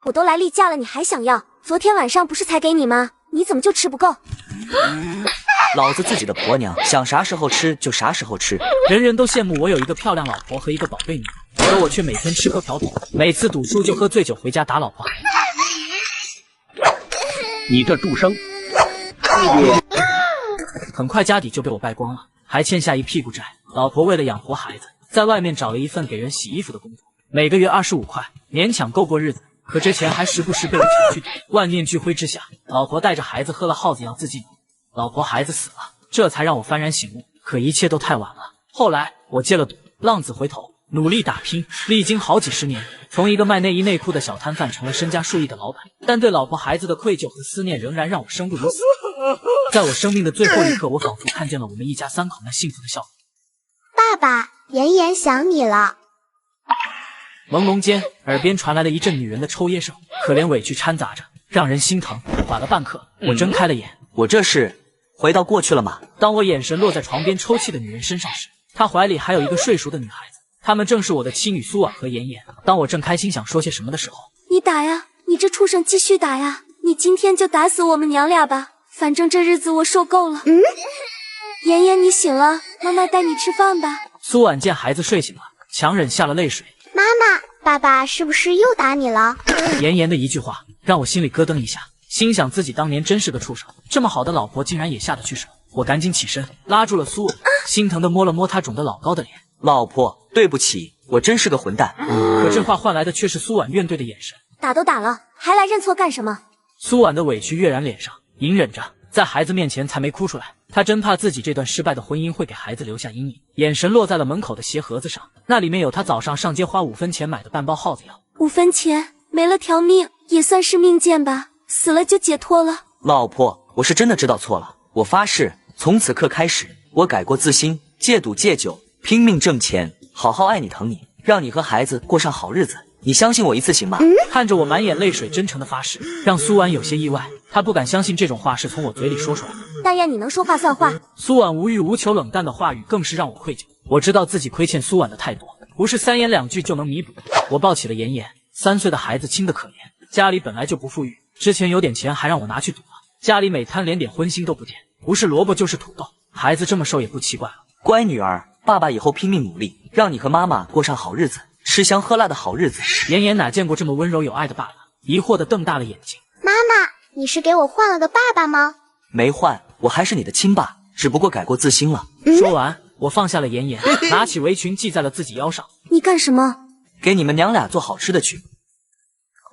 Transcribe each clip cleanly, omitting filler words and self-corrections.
我都来例假了，你还想要？昨天晚上不是才给你吗？你怎么就吃不够？老子自己的婆娘，想啥时候吃就啥时候吃。人人都羡慕我有一个漂亮老婆和一个宝贝女儿，而我却每天吃喝嫖赌，每次赌输就喝醉酒回家打老婆。你这畜生！很快家底就被我败光了，还欠下一屁股债。老婆为了养活孩子，在外面找了一份给人洗衣服的工作，每个月25块，勉强够过日子。可这钱还时不时被我抢去赌。万念俱灰之下，老婆带着孩子喝了耗子药自尽。老婆孩子死了，这才让我幡然醒悟。可一切都太晚了。后来我戒了赌，浪子回头，努力打拼，历经好几十年，从一个卖内衣内裤的小摊贩成了身家数亿的老板。但对老婆孩子的愧疚和思念仍然让我生不如死。在我生命的最后一刻，我仿佛看见了我们一家3口那幸福的笑容。爸爸，妍妍想你了。朦胧间，耳边传来了一阵女人的抽噎声，可怜委屈掺杂着，让人心疼。缓了半刻，我睁开了眼。我这是回到过去了吗？当我眼神落在床边抽泣的女人身上时，她怀里还有一个睡熟的女孩子，她们正是我的妻女苏婉和妍妍。当我正开心想说些什么的时候，你打呀，你这畜生继续打呀！你今天就打死我们娘俩吧，反正这日子我受够了。妍妍，你醒了，妈妈带你吃饭吧。苏婉见孩子睡醒了，强忍下了泪水。妈妈，爸爸是不是又打你了？妍妍的一句话让我心里咯噔一下，心想自己当年真是个畜生，这么好的老婆竟然也下得去手。我赶紧起身拉住了苏婉，心疼地摸了摸她肿得老高的脸。老婆，对不起，我真是个混蛋。可这话换来的却是苏婉怨怼的眼神。打都打了，还来认错干什么？苏婉的委屈跃然脸上，隐忍着，在孩子面前才没哭出来。她真怕自己这段失败的婚姻会给孩子留下阴影，眼神落在了门口的鞋盒子上，那里面有她早上上街花5分钱买的半包耗子药。5分钱没了条命，也算是命贱吧，死了就解脱了。老婆，我是真的知道错了，我发誓，从此刻开始，我改过自新，戒赌戒酒，拼命挣钱，好好爱你疼你，让你和孩子过上好日子。你相信我一次行吗？看着我满眼泪水真诚的发誓，让苏婉有些意外，她不敢相信这种话是从我嘴里说出来的。大雁，你能说话算话。苏婉无欲无求冷淡的话语更是让我愧疚。我知道自己亏欠苏婉的太多，不是3言2句就能弥补。我抱起了妍妍，3岁的孩子轻得可怜，家里本来就不富裕，之前有点钱还让我拿去赌了，家里每摊连点荤腥都不见，不是萝卜就是土豆，孩子这么瘦也不奇怪了。乖女儿，爸爸以后拼命努力，让你和妈妈过上好日子，吃香喝辣的好日子。妍妍哪见过这么温柔有爱的爸爸，疑惑地瞪大了眼睛。妈妈，你是给我换了个爸爸吗？没换，我还是你的亲爸，只不过改过自新了。说完，我放下了妍妍，拿起围裙系在了自己腰上。你干什么？给你们娘俩做好吃的去。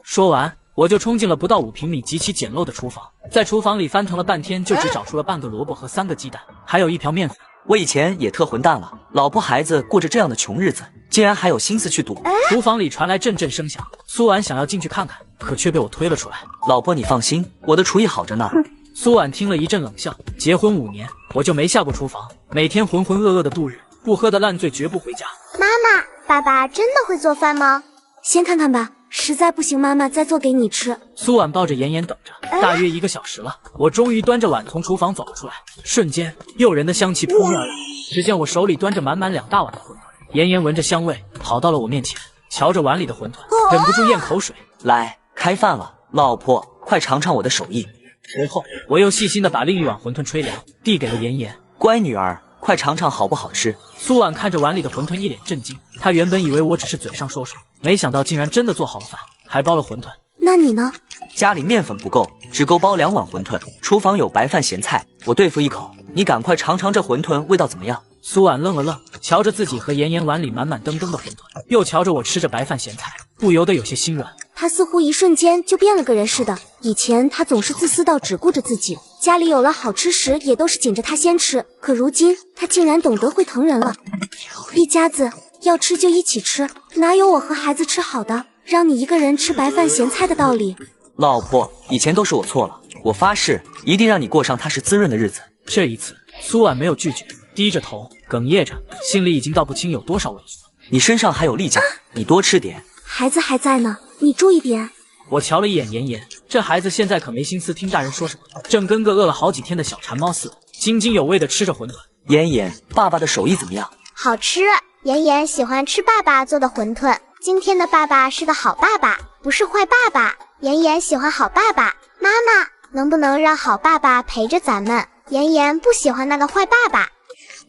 说完，我就冲进了不到5平米极其简陋的厨房，在厨房里翻腾了半天，就只找出了半个萝卜和3个鸡蛋，还有一瓢面粉。我以前也特混蛋了，老婆孩子过着这样的穷日子，竟然还有心思去赌。厨房里传来阵阵声响，苏婉想要进去看看，可却被我推了出来。老婆你放心，我的厨艺好着呢。苏婉听了一阵冷笑，结婚5年，我就没下过厨房，每天浑浑噩噩的度日，不喝的烂醉绝不回家。妈妈，爸爸真的会做饭吗？先看看吧，实在不行妈妈再做给你吃。苏婉抱着妍妍等着，大约1个小时了，我终于端着碗从厨房走了出来，瞬间诱人的香气扑面而来。只见我手里端着满满2大碗的馄饨，妍妍闻着香味跑到了我面前，瞧着碗里的馄饨，忍不住咽口水。来，开饭了，老婆快尝尝我的手艺。随后我又细心的把另一碗馄饨吹凉，递给了妍妍。乖女儿，快尝尝好不好吃。苏婉看着碗里的馄饨一脸震惊，她原本以为我只是嘴上说说，没想到竟然真的做好了饭，还包了馄饨。那你呢？家里面粉不够，只够包2碗馄饨，厨房有白饭咸菜，我对付一口，你赶快尝尝这馄饨味道怎么样。苏婉愣了愣，瞧着自己和妍妍碗里满满登登的馄饨，又瞧着我吃着白饭咸菜，不由得有些心软。他似乎一瞬间就变了个人似的，以前他总是自私到只顾着自己，家里有了好吃时也都是紧着他先吃，可如今他竟然懂得会疼人了。一家子要吃就一起吃，哪有我和孩子吃好的，让你一个人吃白饭咸菜的道理。老婆，以前都是我错了，我发誓一定让你过上踏实滋润的日子。这一次苏婉没有拒绝，低着头哽咽着，心里已经道不清有多少委屈了。你身上还有力气，你多吃点。孩子还在呢，你注意点。我瞧了一眼妍妍，这孩子现在可没心思听大人说什么，正跟个饿了好几天的小馋猫似的，津津有味地吃着馄饨。妍妍，爸爸的手艺怎么样？好吃，妍妍喜欢吃爸爸做的馄饨。今天的爸爸是个好爸爸，不是坏爸爸。妍妍喜欢好爸爸，妈妈能不能让好爸爸陪着咱们？妍妍不喜欢那个坏爸爸。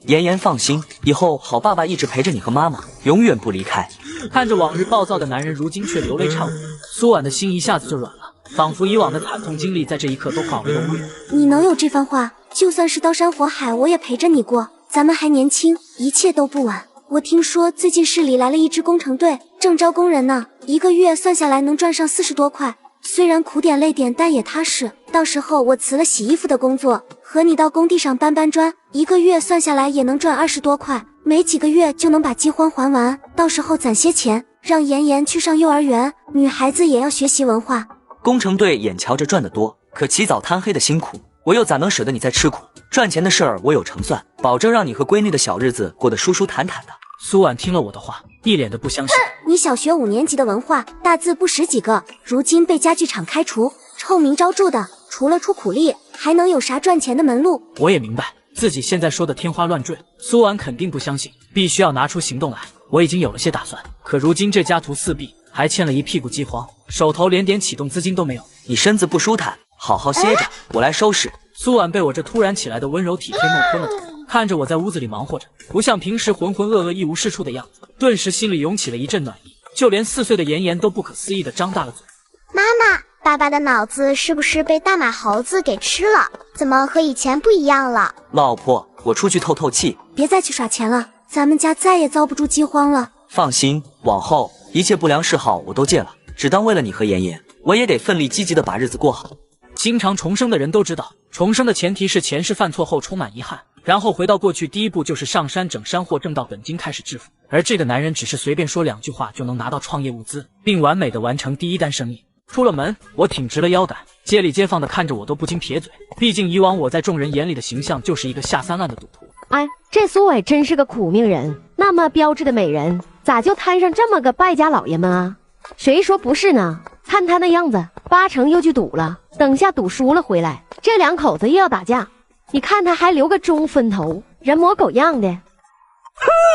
妍妍放心，以后好爸爸一直陪着你和妈妈，永远不离开。看着往日暴躁的男人，如今却流泪忏悔，苏婉的心一下子就软了，仿佛以往的惨痛经历在这一刻都化为了乌有。你能有这番话，就算是刀山火海，我也陪着你过。咱们还年轻，一切都不晚。我听说最近市里来了一支工程队，正招工人呢，1个月算下来能赚上40多块。虽然苦点累点，但也踏实。到时候我辞了洗衣服的工作，和你到工地上搬搬砖，1个月算下来也能赚20多块，没几个月就能把饥荒还完。到时候攒些钱，让妍妍去上幼儿园，女孩子也要学习文化。工程队眼瞧着赚得多，可起早贪黑的辛苦，我又咋能舍得你再吃苦？赚钱的事儿我有成算，保证让你和闺女的小日子过得舒舒坦坦的。苏婉听了我的话，一脸的不相信。你小学5年级的文化，大字不识几个，如今被家具厂开除，臭名昭著的，除了出苦力，还能有啥赚钱的门路？我也明白自己现在说的天花乱坠，苏婉肯定不相信，必须要拿出行动来。我已经有了些打算，可如今这家徒四壁，还欠了一屁股饥荒，手头连点启动资金都没有。你身子不舒坦，好好歇着，我来收拾。苏婉被我这突然起来的温柔体贴弄昏了头，看着我在屋子里忙活着，不像平时浑浑噩噩一无是处的样子，顿时心里涌起了一阵暖意。就连4岁的妍妍都不可思议地张大了嘴。妈妈，爸爸的脑子是不是被大马猴子给吃了？怎么和以前不一样了？老婆，我出去透透气。别再去耍钱了，咱们家再也遭不住饥荒了。放心，往后一切不良嗜好我都戒了，只当为了你和妍妍，我也得奋力积极地把日子过好。经常重生的人都知道，重生的前提是前世犯错后充满遗憾，然后回到过去，第一步就是上山整山货，挣到本金开始致富。而这个男人只是随便说2句话就能拿到创业物资，并完美的完成第1单生意。出了门，我挺直了腰杆，街里街坊的看着我都不禁撇嘴，毕竟以往我在众人眼里的形象就是一个下三滥的赌徒。哎，这苏伟真是个苦命人，那么标致的美人，咋就摊上这么个败家老爷们啊？谁说不是呢？看他那样子，8成又去赌了，等下赌输了回来，这2口子又要打架。你看他还留个中分头，人模狗样的。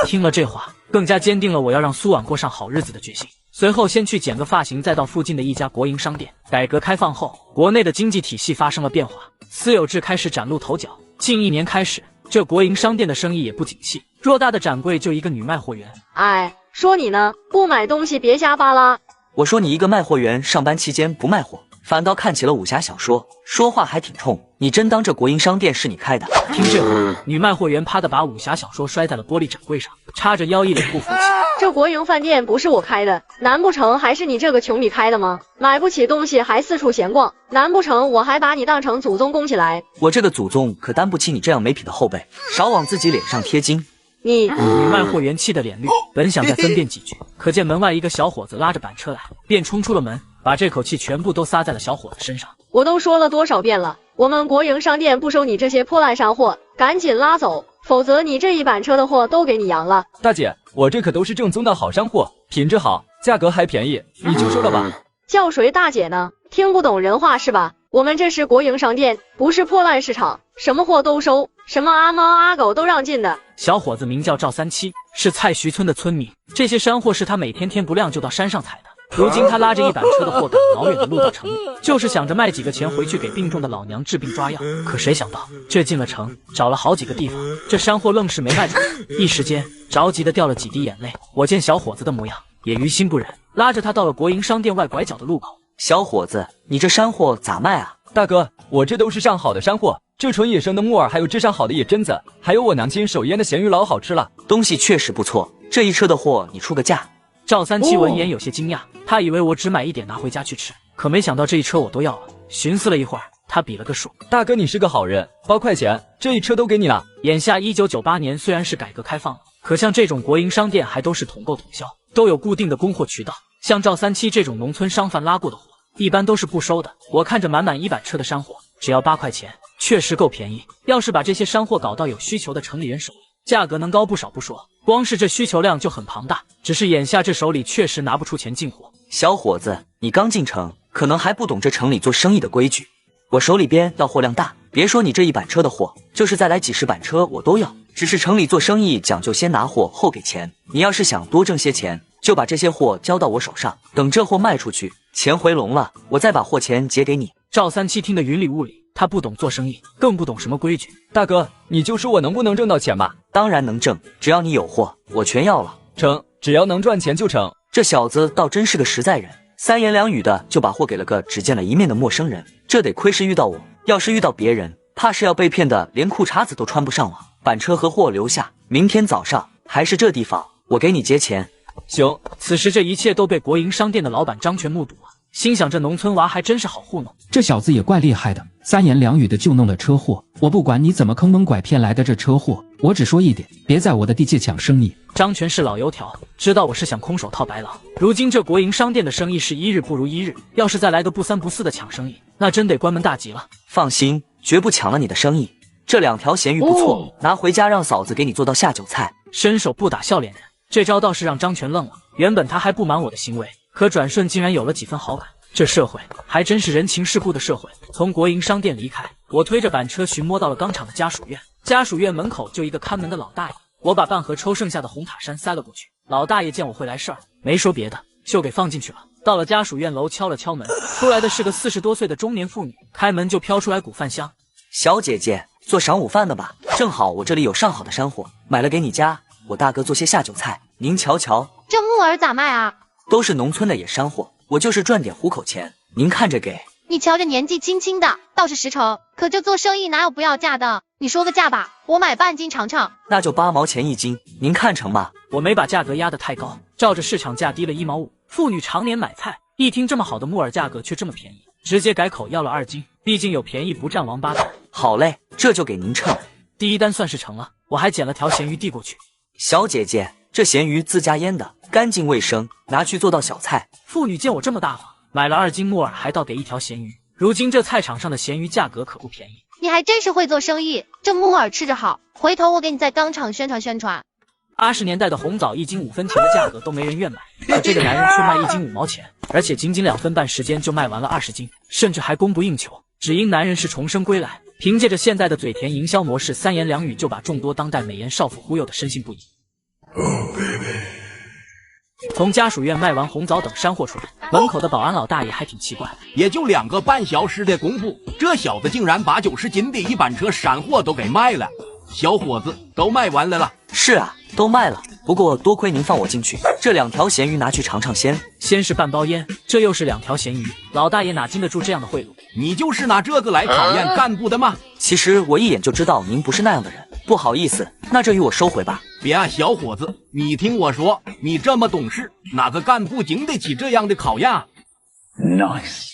听了这话，更加坚定了我要让苏婉过上好日子的决心。随后先去剪个发型，再到附近的一家国营商店。改革开放后，国内的经济体系发生了变化，私有制开始崭露头角。近1年开始，这国营商店的生意也不景气，偌大的展柜就一个女卖货员。哎，说你呢，不买东西别瞎扒拉。我说你一个卖货员，上班期间不卖货，反倒看起了武侠小说，说话还挺冲。你真当这国营商店是你开的？听这话，女卖货员啪的把武侠小说摔在了玻璃展柜上，叉着腰一脸不服气。这国营饭店不是我开的，难不成还是你这个穷理开的吗？买不起东西还四处闲逛，难不成我还把你当成祖宗供起来？我这个祖宗可担不起你这样没品的后辈，少往自己脸上贴金。女卖货员气得脸绿，本想再分辨几句，可见门外一个小伙子拉着板车来，便冲出了门，把这口气全部都撒在了小伙子身上。我都说了多少遍了，我们国营商店不收你这些破烂商货，赶紧拉走，否则你这一板车的货都给你扬了。大姐，我这可都是正宗的好商货，品质好，价格还便宜，你就收了吧。叫谁大姐呢？听不懂人话是吧？我们这是国营商店，不是破烂市场，什么货都收，什么阿猫阿狗都让进的。小伙子名叫赵三七，是蔡徐村的村民，这些山货是他每天天不亮就到山上采的。如今他拉着一板车的货赶老远的路到城里，就是想着卖几个钱回去给病重的老娘治病抓药。可谁想到这进了城，找了好几个地方，这山货愣是没卖出来，一时间着急的掉了几滴眼泪。我见小伙子的模样，也于心不忍，拉着他到了国营商店外拐角的路口。小伙子，你这山货咋卖啊？大哥，我这都是上好的山货，这纯野生的木耳，还有质上好的野榛子，还有我娘亲手腌的咸鱼，老好吃了。东西确实不错，这一车的货你出个价。赵三七闻言有些惊讶，他以为我只买一点拿回家去吃，可没想到这一车我都要了。寻思了一会儿，他比了个数。大哥你是个好人，包块钱，这一车都给你了。眼下1998年虽然是改革开放了，可像这种国营商店还都是统购统销，都有固定的供货渠道。像赵三七这种农村商贩拉过的货，一般都是不收的。我看着满满一板车的山货，只要8块钱，确实够便宜。要是把这些山货搞到有需求的城里人手里，价格能高不少不说，光是这需求量就很庞大。只是眼下这手里确实拿不出钱进货。小伙子，你刚进城，可能还不懂这城里做生意的规矩。我手里边要货量大，别说你这一板车的货，就是再来几10板车我都要。只是城里做生意讲究先拿货后给钱，你要是想多挣些钱，就把这些货交到我手上，等这货卖出去，钱回笼了，我再把货钱结给你。赵三七听得云里雾里，他不懂做生意，更不懂什么规矩。大哥，你就说我能不能挣到钱吧？当然能挣，只要你有货，我全要了。成，只要能赚钱就成。这小子倒真是个实在人，三言两语的就把货给了个只见了一面的陌生人。这得亏是遇到我，要是遇到别人，怕是要被骗的连裤衩子都穿不上了。板车和货留下，明天早上还是这地方，我给你结钱。行。此时这一切都被国营商店的老板张全目睹了，心想这农村娃还真是好糊弄。这小子也怪厉害的，三言两语的就弄了车祸。我不管你怎么坑蒙拐骗来的这车祸，我只说一点，别在我的地界抢生意。张全是老油条，知道我是想空手套白狼。如今这国营商店的生意是一日不如一日，要是再来个不三不四的抢生意，那真得关门大吉了。放心，绝不抢了你的生意。这2条咸鱼不错，拿回家让嫂子给你做道下酒菜。伸手不打笑脸人，这招倒是让张全愣了。原本他还不满我的行为，可转瞬竟然有了几分好感。这社会还真是人情世故的社会。从国营商店离开，我推着板车寻摸到了钢厂的家属院。家属院门口就一个看门的老大爷，我把半盒抽剩下的红塔山塞了过去。老大爷见我会来事儿，没说别的，就给放进去了。到了家属院楼，敲了敲门，出来的是个40多岁的中年妇女，开门就飘出来股饭香。小姐姐，做晌午饭的吧？正好我这里有上好的山货，买了给你家。我大哥做些下酒菜，您瞧瞧。这木耳咋卖啊？都是农村的野山货，我就是赚点糊口钱，您看着给。你瞧着年纪轻轻的，倒是实诚，可这做生意哪有不要价的？你说个价吧，我买半斤尝尝。那就8毛钱1斤，您看成吗？我没把价格压得太高，照着市场价低了1毛5。妇女常年买菜，一听这么好的木耳价格却这么便宜，直接改口要了2斤，毕竟有便宜不占王八蛋。好嘞，这就给您称。第一单算是成了，我还捡了条咸鱼递过去。小姐姐，这咸鱼自家腌的，干净卫生，拿去做道小菜。妇女见我这么大方，买了2斤木耳，还倒给1条咸鱼。如今这菜场上的咸鱼价格可不便宜。你还真是会做生意，这木耳吃着好，回头我给你在钢厂宣传宣传。80年代的红枣1斤5分钱的价格都没人愿买，可这个男人却卖1斤5毛钱，而且仅仅2分半时间就卖完了20斤，甚至还供不应求。只因男人是重生归来，凭借着现在的嘴甜营销模式，三言两语就把众多当代美颜少妇忽悠得深信不疑。从家属院卖完红枣等山货出来，门口的保安老大爷还挺奇怪，也就2个半小时的功夫，这小子竟然把90斤的一板车山货都给卖了。小伙子，都卖完了。是啊，都卖了。不过多亏您放我进去，这2条咸鱼拿去尝尝鲜。先是半包烟，这又是2条咸鱼，老大爷哪经得住这样的贿赂？你就是拿这个来考验干部的吗？其实我一眼就知道您不是那样的人，不好意思，那这鱼我收回吧。别啊，小伙子，你听我说，你这么懂事，哪个干部经得起这样的考验啊 ？Nice。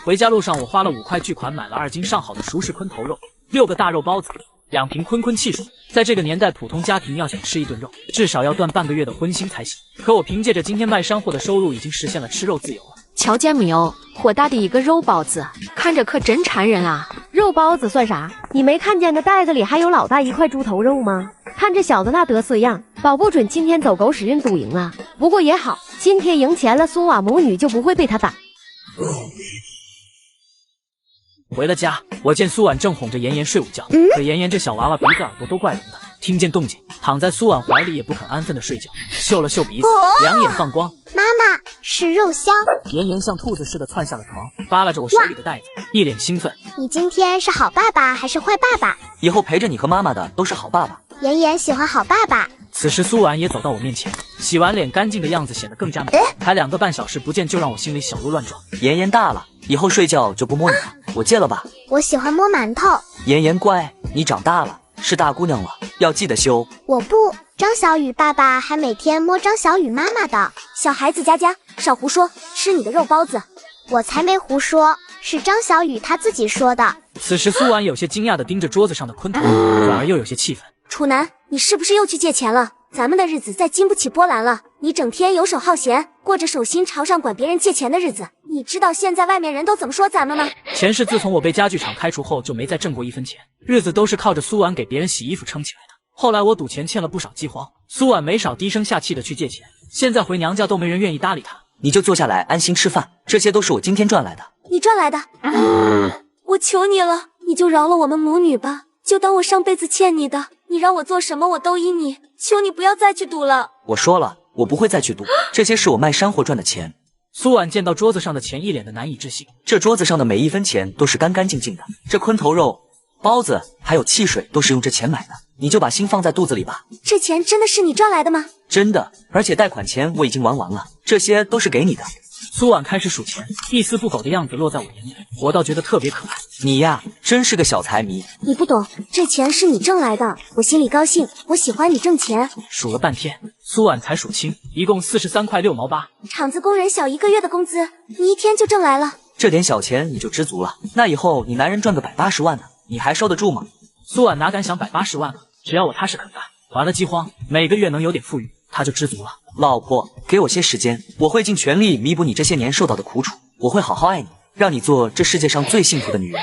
回家路上，我花了5块巨款买了2斤上好的熟食昆头肉，6个大肉包子，2瓶坤坤汽水。在这个年代，普通家庭要想吃一顿肉，至少要断半个月的荤腥才行。可我凭借着今天卖山货的收入，已经实现了吃肉自由了。瞧见没有，火大的一个肉包子，看着可真馋人啊！肉包子算啥？你没看见那袋子里还有老大1块猪头肉吗？看这小子那得瑟样，保不准今天走狗屎运赌赢啊！不过也好，今天赢钱了，苏瓦母女就不会被他打。回了家，我见苏婉正哄着妍妍睡午觉，可妍妍这小娃娃鼻子耳朵都怪聋的，听见动静，躺在苏婉怀里也不肯安分的睡觉，嗅了嗅鼻子，两眼放光。妈妈，是肉香。妍妍像兔子似的窜下了床，扒拉着我手里的袋子，一脸兴奋。你今天是好爸爸还是坏爸爸？以后陪着你和妈妈的都是好爸爸。妍妍喜欢好爸爸。此时苏婉也走到我面前，洗完脸干净的样子显得更加美，还2个半小时不见，就让我心里小鹿乱撞。妍妍大了，以后睡觉就不摸你了，我戒了吧。我喜欢摸馒头。妍妍乖，你长大了，是大姑娘了，要记得羞。我不，张小雨爸爸还每天摸张小雨妈妈的。小孩子家家，少胡说，吃你的肉包子。我才没胡说，是张小雨他自己说的。此时苏婉有些惊讶地盯着桌子上的昆头，反而又有些气愤。楚南，你是不是又去借钱了？咱们的日子再经不起波澜了。你整天游手好闲，过着手心朝上管别人借钱的日子。你知道现在外面人都怎么说咱们吗？钱是自从我被家具厂开除后就没再挣过1分钱，日子都是靠着苏婉给别人洗衣服撑起来的。后来我赌钱欠了不少饥荒，苏婉没少低声下气的去借钱，现在回娘家都没人愿意搭理她。你就坐下来安心吃饭，这些都是我今天赚来的。你赚来的？我求你了，你就饶了我们母女吧，就当我上辈子欠你的。你让我做什么我都依你，求你不要再去赌了。我说了，我不会再去赌，这些是我卖山货赚的钱。苏婉见到桌子上的钱，一脸的难以置信。这桌子上的每一分钱都是干干净净的，这昆头肉、包子还有汽水都是用这钱买的，你就把心放在肚子里吧。这钱真的是你赚来的吗？真的，而且贷款钱我已经玩完了，这些都是给你的。苏婉开始数钱，一丝不苟的样子落在我眼里，我倒觉得特别可爱。你呀，真是个小财迷。你不懂，这钱是你挣来的，我心里高兴，我喜欢你挣钱。数了半天，苏婉才数清，一共43块6毛8。厂子工人小1个月的工资，你1天就挣来了。这点小钱你就知足了，那以后你男人赚个180万呢，你还收得住吗？苏婉哪敢想180万了，只要我踏实肯干，还了饥荒，每个月能有点富裕，他就知足了。老婆，给我些时间，我会尽全力弥补你这些年受到的苦楚，我会好好爱你，让你做这世界上最幸福的女人。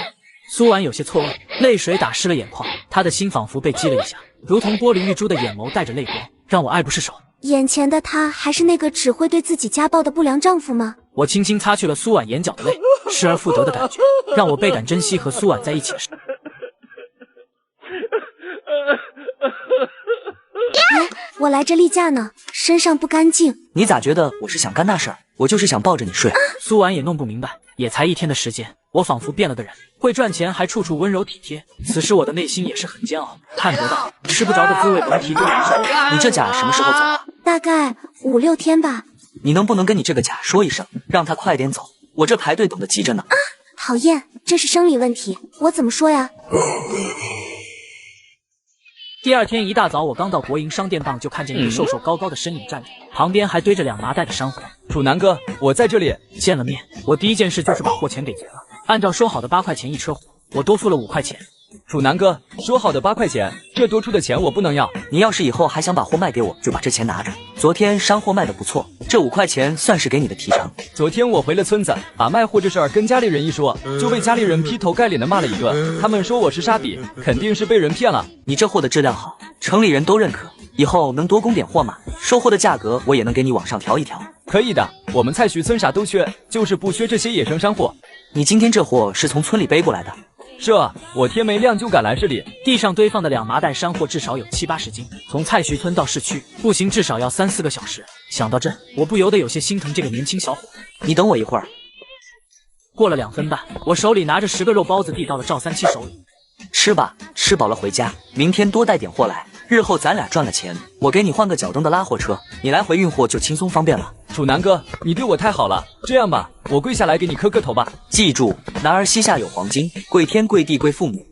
苏婉有些错愕，泪水打湿了眼眶，她的心仿佛被击了一下，如同玻璃玉珠的眼眸带着泪光，让我爱不释手。眼前的他还是那个只会对自己家暴的不良丈夫吗？我轻轻擦去了苏婉眼角的泪，失而复得的感觉让我倍感珍惜和苏婉在一起的事。我来这例假呢，身上不干净。你咋觉得我是想干那事儿？我就是想抱着你睡。苏婉也弄不明白，也才1天的时间，我仿佛变了个人，会赚钱还处处温柔体贴。此时我的内心也是很煎熬，看得到吃不着的滋味甭提多少。你这甲什么时候走啊？大概5、6天吧。你能不能跟你这个甲说一声，让他快点走？我这排队等得急着呢。讨厌，这是生理问题，我怎么说呀？第2天一大早，我刚到国营商店档，就看见一个瘦瘦高高的身影站着，旁边还堆着2麻袋的山货。楚南哥，我在这里。见了面，我第一件事就是把货钱给结了，按照说好的8块钱一车货，我多付了5块钱。楚南哥，说好的8块钱，这多出的钱我不能要。你要是以后还想把货卖给我，就把这钱拿着。昨天山货卖得不错，这5块钱算是给你的提成。昨天我回了村子，把卖货这事儿跟家里人一说，就被家里人劈头盖脸的骂了一顿。他们说我是傻逼，肯定是被人骗了。你这货的质量好，城里人都认可，以后能多供点货吗？收货的价格我也能给你往上调一调。可以的，我们菜墟村啥都缺，就是不缺这些野生山货。你今天这货是从村里背过来的？是啊，我天没亮就赶来这里。地上堆放的2麻袋山货至少有7、80斤，从菜墟村到市区步行至少要3、4个小时。想到这，我不由得有些心疼这个年轻小伙。你等我一会儿。过了2分半，我手里拿着10个肉包子递到了赵三七手里。吃吧，吃饱了回家，明天多带点货来，日后咱俩赚了钱，我给你换个脚蹬的拉货车，你来回运货就轻松方便了。楚南哥，你对我太好了，这样吧，我跪下来给你磕个头吧。记住，男儿膝下有黄金，跪天跪地跪父母。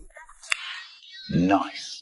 Nice。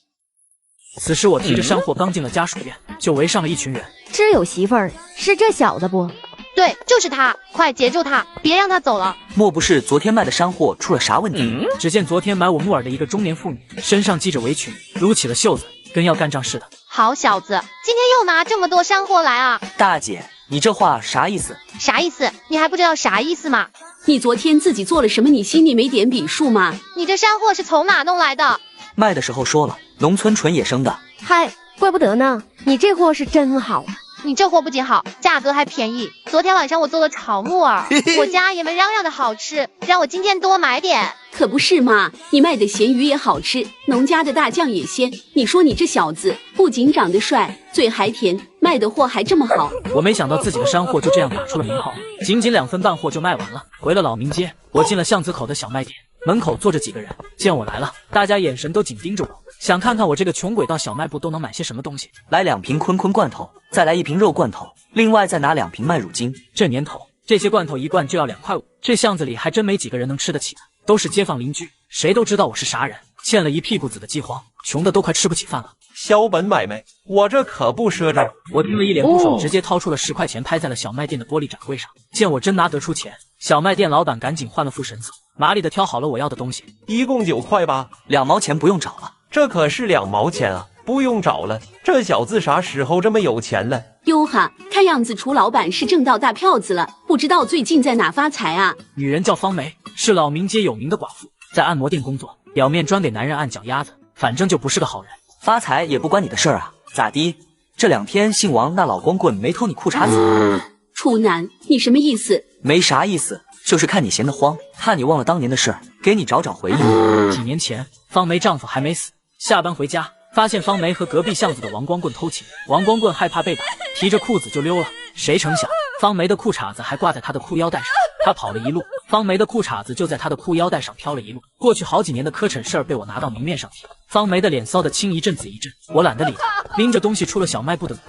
此时我提着山货刚进了家属院，就围上了一群人。知有媳妇儿，是这小子不？对，就是他，快截住他，别让他走了。莫不是昨天卖的山货出了啥问题？只见昨天买我木耳的一个中年妇女，身上系着围裙，撸起了袖子，跟要干仗似的。好小子，今天又拿这么多山货来啊！大姐，你这话啥意思？啥意思？你还不知道啥意思吗？你昨天自己做了什么？你心里没点笔数吗？你这山货是从哪弄来的？卖的时候说了，农村纯野生的。嗨，怪不得呢，你这货是真好。你这货不仅好，价格还便宜。昨天晚上我做了炒木耳，我家爷们嚷嚷的好吃，让我今天多买点。可不是嘛，你卖的咸鱼也好吃，农家的大酱也鲜。你说你这小子不仅长得帅，嘴还甜，卖的货还这么好。我没想到自己的山货就这样打出了名号，仅2分半货就卖完了。回了老民街，我进了巷子口的小卖店，门口坐着几个人，见我来了，大家眼神都紧盯着我，想看看我这个穷鬼到小卖部都能买些什么东西。来2瓶坤坤罐头，再来1瓶肉罐头，另外再拿2瓶麦乳精。这年头，这些罐头一罐就要2块5，这巷子里还真没几个人能吃得起的，都是街坊邻居，谁都知道我是啥人，欠了一屁股子的饥荒，穷的都快吃不起饭了。小本买卖，我这可不赊账。我听了一脸不爽，直接掏出了10块钱拍在了小卖店的玻璃展柜上。见我真拿得出钱，小卖店老板赶紧换了副神色，麻利的挑好了我要的东西。一共9块吧，2毛钱不用找了。这可是2毛钱啊，不用找了。这小子啥时候这么有钱了？哟哈，看样子楚老板是挣到大票子了，不知道最近在哪发财啊？女人叫方梅，是老民街有名的寡妇，在按摩店工作，表面专给男人按脚丫子，反正就不是个好人。发财也不关你的事儿啊，咋的？这2天姓王那老光棍没偷你裤衩子？楚南，你什么意思？没啥意思，就是看你闲得慌，怕你忘了当年的事儿，给你找找回忆。几年前，方梅丈夫还没死，下班回家，发现方梅和隔壁巷子的王光棍偷情，王光棍害怕被打，提着裤子就溜了。谁成想，方梅的裤衩子还挂在他的裤腰带上，他跑了一路，方梅的裤衩子就在他的裤腰带上飘了一路。过去好几年的磕碜事儿被我拿到明面上提，方梅的脸臊得青一阵紫一阵，我懒得理他，拎着东西出了小卖部的门。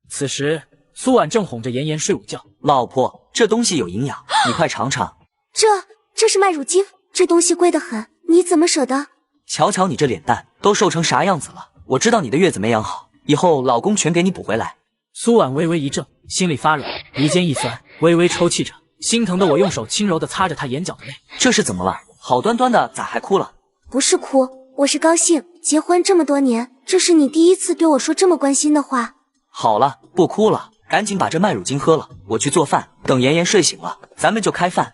此时苏婉正哄着妍妍睡午觉，老婆，这东西有营养，你快尝尝。这是麦乳精，这东西贵得很，你怎么舍得？瞧瞧你这脸蛋，都瘦成啥样子了！我知道你的月子没养好，以后老公全给你补回来。苏婉微微一怔，心里发软，鼻尖一酸，微微抽泣着，心疼的我用手轻柔的擦着她眼角的泪。这是怎么了？好端端的咋还哭了？不是哭，我是高兴。结婚这么多年，这是你第一次对我说这么关心的话。好了，不哭了，赶紧把这麦乳精喝了，我去做饭，等妍妍睡醒了，咱们就开饭。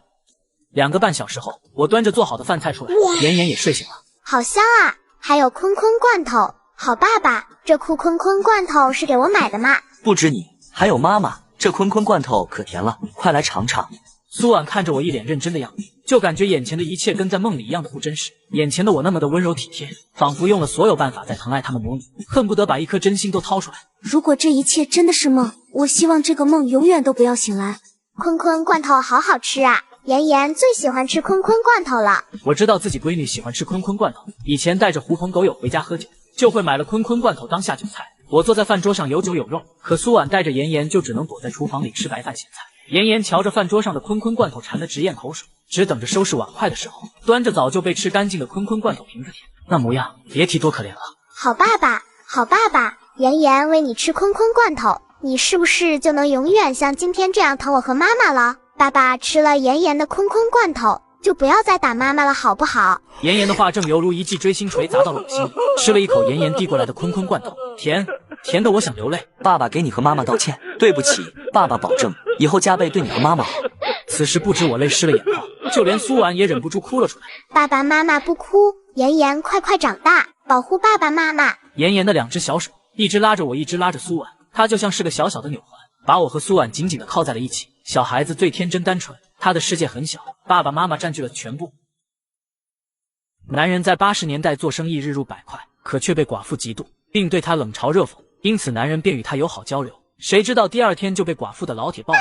2个半小时后，我端着做好的饭菜出来，妍妍也睡醒了。好香啊！还有坤坤罐头，好爸爸，这酷坤坤罐头是给我买的吗？不止你，还有妈妈，这坤坤罐头可甜了，快来尝尝。苏婉看着我一脸认真的样子，就感觉眼前的一切跟在梦里一样的不真实。眼前的我那么的温柔体贴，仿佛用了所有办法在疼爱他们母女，恨不得把一颗真心都掏出来。如果这一切真的是梦，我希望这个梦永远都不要醒来。坤坤罐头好好吃啊！妍妍最喜欢吃坤坤罐头了。我知道自己闺女喜欢吃坤坤罐头，以前带着狐朋狗友回家喝酒，就会买了坤坤罐头当下酒菜。我坐在饭桌上有酒有肉，可苏婉带着妍妍就只能躲在厨房里吃白饭咸菜。妍妍瞧着饭桌上的坤坤罐头馋得直咽口水，只等着收拾碗筷的时候，端着早就被吃干净的坤坤罐头瓶子舔，那模样别提多可怜了。好爸爸，好爸爸，妍妍喂你吃坤坤罐头，你是不是就能永远像今天这样疼我和妈妈了？爸爸吃了妍妍的坤坤罐头，就不要再打妈妈了，好不好？妍妍的话正犹如一记锥心锤砸到了我心里，吃了一口妍妍递过来的坤坤罐头，甜的我想流泪。爸爸给你和妈妈道歉，对不起，爸爸保证以后加倍对你和妈妈好。此时不止我泪湿了眼眶，就连苏婉也忍不住哭了出来。爸爸妈妈不哭，妍妍快快长大，保护爸爸妈妈。妍妍的2只小手，一只拉着我，一只拉着苏婉，她就像是个小小的纽环，把我和苏婉紧紧地靠在了一起。小孩子最天真单纯，他的世界很小，爸爸妈妈占据了全部。男人在80年代做生意日入100块，可却被寡妇嫉妒，并对他冷嘲热讽，因此男人便与他友好交流。谁知道第2天就被寡妇的老铁报复。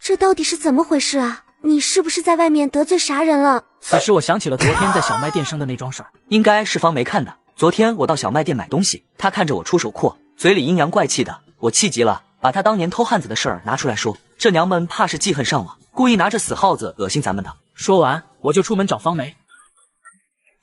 这到底是怎么回事啊？你是不是在外面得罪啥人了？此时我想起了昨天在小卖店生的那桩事儿，应该是方梅看的。昨天我到小卖店买东西，她看着我出手阔，嘴里阴阳怪气的，我气急了，把她当年偷汉子的事儿拿出来说。这娘们怕是记恨上了，故意拿着死耗子恶心咱们的。说完我就出门找方梅。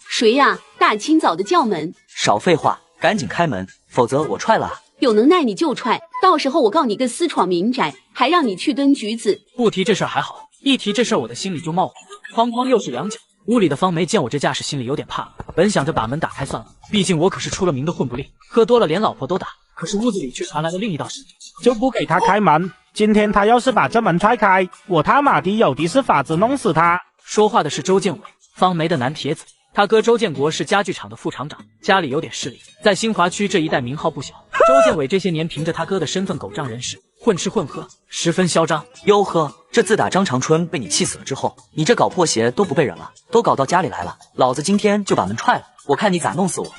谁呀？大清早的叫门！少废话，赶紧开门，否则我踹了啊！有能耐你就踹，到时候我告你个私闯民宅，还让你去蹲局子。不提这事儿还好，一提这事儿我的心里就冒火。哐哐又是2脚。屋里的方梅见我这架势，心里有点怕，本想着把门打开算了，毕竟我可是出了名的混不吝，喝多了连老婆都打。可是屋子里却传来了另一道声音，就不给他开门。今天他要是把这门踹开，我他妈的有的是法子弄死他。说话的是周建伟，方梅的男铁子。他哥周建国是家具厂的副厂长，家里有点势力，在新华区这一带名号不小。周建伟这些年凭着他哥的身份狗仗人势，混吃混喝，十分嚣张。哟呵，这自打张长春被你气死了之后，你这搞破鞋都不被人了，都搞到家里来了，老子今天就把门踹了，我看你咋弄死我。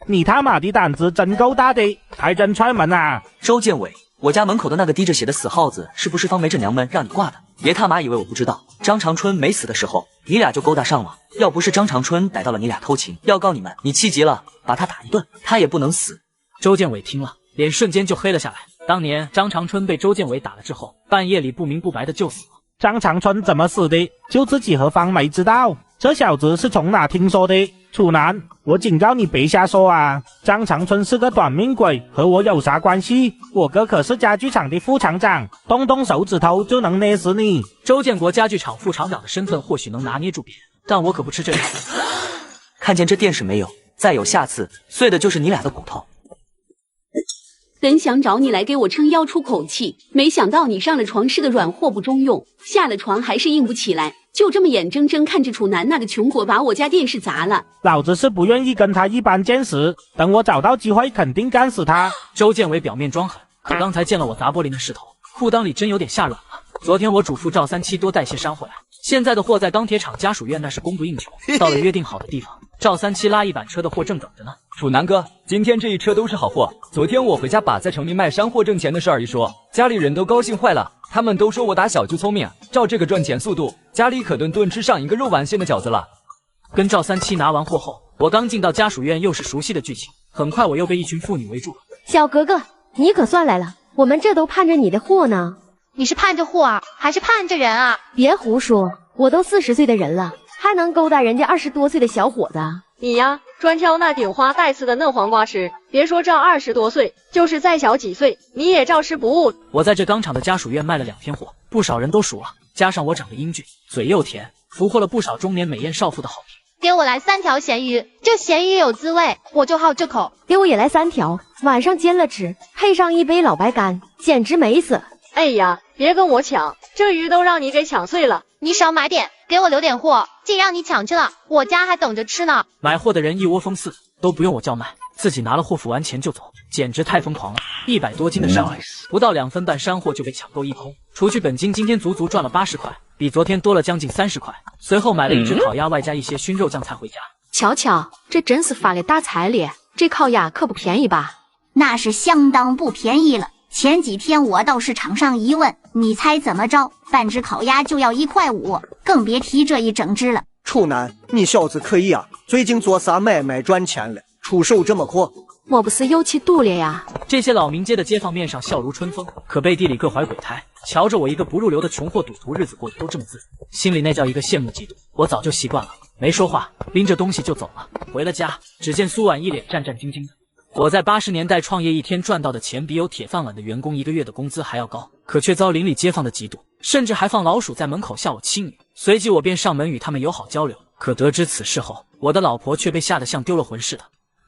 你他妈的胆子真够大的，还真踹门啊！周建伟，我家门口的那个滴着血的死耗子，是不是方梅这娘们让你挂的？别他妈以为我不知道，张长春没死的时候，你俩就勾搭上了。要不是张长春逮到了你俩偷情，要告你们，你气急了，把他打一顿，他也不能死。周建伟听了，脸瞬间就黑了下来。当年张长春被周建伟打了之后，半夜里不明不白的就死了。张长春怎么死的？就自己和方梅知道。这小子是从哪听说的？楚南，我警告你别瞎说啊！张长春是个短命鬼，和我有啥关系？我哥可是家具厂的副厂长，动动手指头就能捏死你。周建国家具厂副厂长的身份或许能拿捏住别人，但我可不吃这套。看见这电视没有？再有下次，碎的就是你俩的骨头。本想找你来给我撑腰出口气，没想到你上了床是个软货不中用，下了床还是硬不起来，就这么眼睁睁看着楚南那个穷鬼把我家电视砸了。老子是不愿意跟他一般见识，等我找到机会肯定干死他。周建伟表面装狠，可刚才见了我砸玻璃那势头，裤裆里真有点吓软了。昨天我嘱咐赵三七多带些山回来，现在的货在钢铁厂家属院那是供不应求。到了约定好的地方，赵三七拉一板车的货正等着呢。楚南哥，今天这一车都是好货。昨天我回家把在城里卖山货挣钱的事儿一说，家里人都高兴坏了。他们都说我打小就聪明，照这个赚钱速度，家里可顿顿吃上一个肉丸馅的饺子了。跟赵三七拿完货后，我刚进到家属院，又是熟悉的剧情。很快我又被一群妇女围住了。小格格，你可算来了，我们这都盼着你的货呢。你是盼着货啊，还是盼着人啊？别胡说，我都40岁的人了，还能勾搭人家20多岁的小伙子？你呀，专挑那顶花带刺的嫩黄瓜吃。别说这20多岁，就是再小几岁，你也照吃不误。我在这钢厂的家属院卖了2天货，不少人都数了，加上我长得英俊，嘴又甜，俘获了不少中年美艳少妇的好评。给我来3条咸鱼，这咸鱼有滋味，我就好这口。给我也来3条，晚上煎了吃，配上一杯老白干，简直美死。哎呀，别跟我抢，这鱼都让你给抢碎了。你少买点，给我留点货，既让你抢去了，我家还等着吃呢。买货的人一窝蜂似的，都不用我叫卖，自己拿了货付完钱就走，简直太疯狂了。100多斤的山货，不到2分半，山货就被抢购一空。除去本金，今天足足赚了80块，比昨天多了将近30块。随后买了一只烤鸭，外加一些熏肉酱菜回家。瞧瞧，这真是发了大财咧！这烤鸭可不便宜吧？那是相当不便宜了。前几天我到市场上一问，你猜怎么着？半只烤鸭就要1.5块，更别提这一整只了。处男，你小子可以啊！最近做啥买卖赚钱了？出手这么阔？我不是有气度了呀！这些老民街的街坊面上笑如春风，可背地里各怀鬼胎。瞧着我一个不入流的穷货赌徒，日子过得都这么自在，心里那叫一个羡慕嫉妒。我早就习惯了，没说话，拎着东西就走了。回了家，只见苏婉一脸战战兢兢的。我在80年代创业，一天赚到的钱比有铁饭碗的员工1个月的工资还要高，可却遭邻里街坊的嫉妒，甚至还放老鼠在门口笑我妻女。随即我便上门与他们友好交流，可得知此事后，我的老婆却被吓得像丢了魂似的。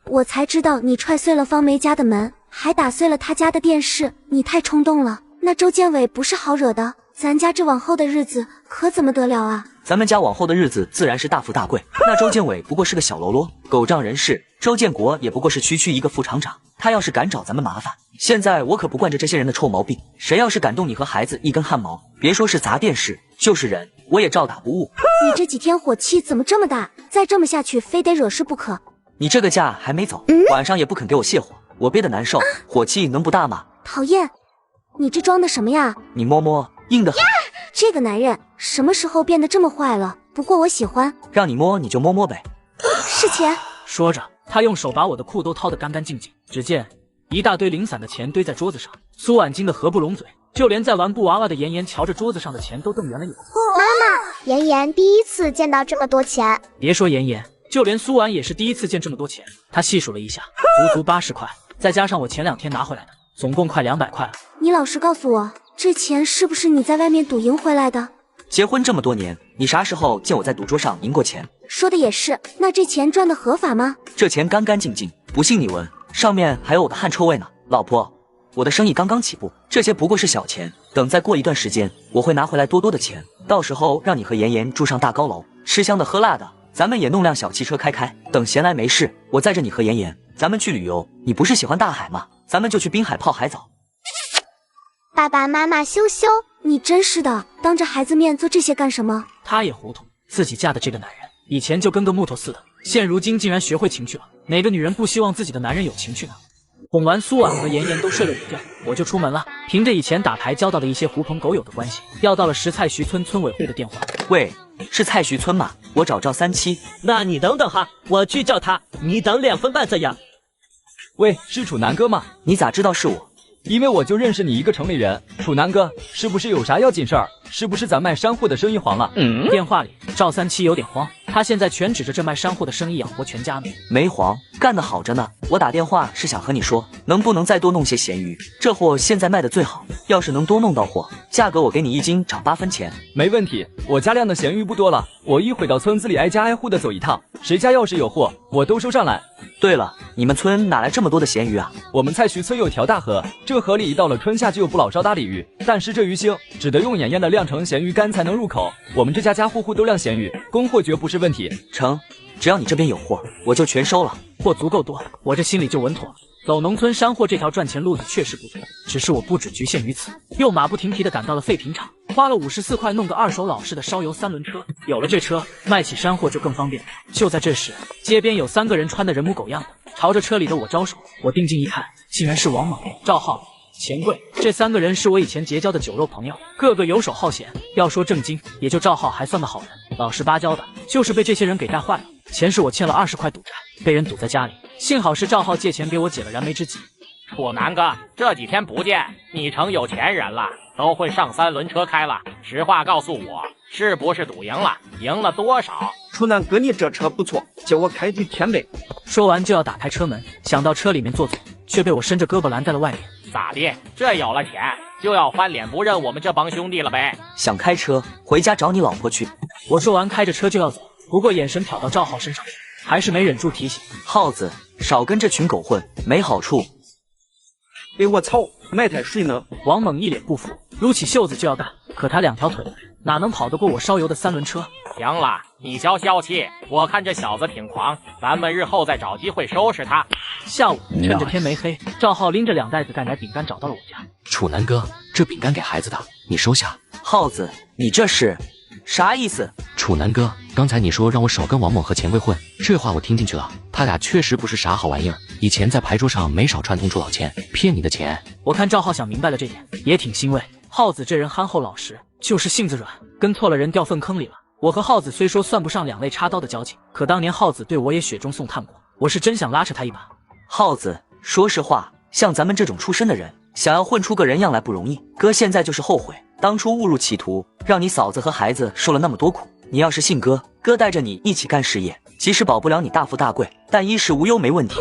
我才知道你踹碎了方梅家的门，还打碎了他家的电视，你太冲动了。那周建伟不是好惹的，咱家这往后的日子可怎么得了啊？咱们家往后的日子自然是大富大贵，那周建伟不过是个小喽啰，狗仗人势。周建国也不过是区一个副厂长，他要是敢找咱们麻烦，现在我可不惯着这些人的臭毛病。谁要是敢动你和孩子一根汗毛，别说是砸电视，就是人，我也照打不误。你这几天火气怎么这么大？再这么下去，非得惹事不可。你这个假还没走，晚上也不肯给我泄火，我憋得难受，火气能不大吗？讨厌，你这装的什么呀？你摸摸，硬得很。这个男人什么时候变得这么坏了？不过我喜欢，让你摸你就摸摸呗。是钱。说着，他用手把我的裤都掏得干干净净。只见一大堆零散的钱堆在桌子上，苏婉惊得合不拢嘴，就连在玩布娃娃的妍妍瞧着桌子上的钱都瞪圆了眼。妈妈，妍妍第一次见到这么多钱。别说妍妍，就连苏婉也是第一次见这么多钱。她细数了一下，足足80块，再加上我前2天拿回来的，总共快200块了。你老实告诉我，这钱是不是你在外面赌赢回来的？结婚这么多年，你啥时候见我在赌桌上赢过钱？说的也是，那这钱赚的合法吗？这钱干干净净，不信你闻，上面还有我的汗臭味呢。老婆，我的生意刚刚起步，这些不过是小钱，等再过一段时间，我会拿回来多多的钱，到时候让你和妍妍住上大高楼，吃香的喝辣的，咱们也弄辆小汽车开，等闲来没事，我载着你和妍妍，咱们去旅游。你不是喜欢大海吗？咱们就去滨海泡海澡。爸爸妈妈羞羞，你真是的，当着孩子面做这些干什么？她也糊涂，自己嫁的这个男人以前就跟个木头似的，现如今竟然学会情趣了。哪个女人不希望自己的男人有情趣呢？哄完苏婉和妍妍都睡了午觉，我就出门了。凭着以前打牌交到的一些狐朋狗友的关系，要到了石菜徐村村委会的电话。喂，是菜徐村吗？我找赵37。那你等等哈，我去叫他，你等2分半这样。喂，是楚南哥吗？你咋知道是我？因为我就认识你一个城里人。楚南哥，是不是有啥要紧事儿？是不是咱卖山货的生意黄了？电话里赵37有点慌，他现在全指着这卖山货的生意养活全家呢。没黄，干得好着呢。我打电话是想和你说，能不能再多弄些咸鱼？这货现在卖的最好，要是能多弄到货，价格我给你1斤涨8分钱。没问题，我家量的咸鱼不多了，我一回到村子里挨家挨户的走一趟，谁家要是有货，我都收上来。对了，你们村哪来这么多的咸鱼啊？我们菜徐村有条大河，这河里一到了春夏就有不老少大鲤鱼，但是这鱼腥只得用盐腌的晾成咸鱼干才能入口。我们这家家户户都晾咸鱼，供货绝不是问题。成，只要你这边有货，我就全收了。货足够多，我这心里就稳妥了。走农村山货这条赚钱路子确实不错，只是我不只局限于此，又马不停蹄地赶到了废品厂。花了54块弄个二手老式的烧油3轮车。有了这车，卖起山货就更方便了。就在这时，街边有3个人穿的人模狗样的，朝着车里的我招手。我定睛一看，竟然是王猛、赵浩、钱柜。这3个人是我以前结交的酒肉朋友，个个游手好闲。要说正经，也就赵浩还算个好人，老实巴交的，就是被这些人给带坏了。前世我欠了20块赌债，被人堵在家里，幸好是赵浩借钱给我解了燃眉之急。楚南哥，这几天不见，你成有钱人了，都会上3轮车开了。实话告诉我，是不是赌赢了？赢了多少？楚南哥，你这车不错，借我开几天呗。说完就要打开车门，想到车里面坐坐，却被我伸着胳膊拦在了外面。咋的？这有了钱就要翻脸不认我们这帮兄弟了呗？想开车回家找你老婆去。我说完开着车就要走，不过眼神瞟到赵浩身上，还是没忍住提醒：耗子，少跟这群狗混，没好处。哎，我操，买台水呢？王猛一脸不服，撸起袖子就要干，可他2条腿哪能跑得过我烧油的3轮车？行了，你消消气，我看这小子挺狂，咱们日后再找机会收拾他。下午趁着天没黑，赵浩拎着2袋子钙奶饼干找到了我家。楚南哥，这饼干给孩子的，你收下。耗子，你这是啥意思？楚南哥，刚才你说让我少跟王猛和钱柜混，这话我听进去了。他俩确实不是啥好玩意儿，以前在牌桌上没少串通楚老千骗你的钱。我看赵浩想明白了这点，也挺欣慰。耗子这人憨厚老实，就是性子软，跟错了人掉粪坑里了。我和耗子虽说算不上2肋插刀的交情，可当年耗子对我也雪中送炭过，我是真想拉扯他一把。耗子，说实话，像咱们这种出身的人，想要混出个人样来不容易。哥现在就是后悔，当初误入歧途，让你嫂子和孩子受了那么多苦。你要是信哥，哥带着你一起干事业，即使保不了你大富大贵，但衣食无忧没问题。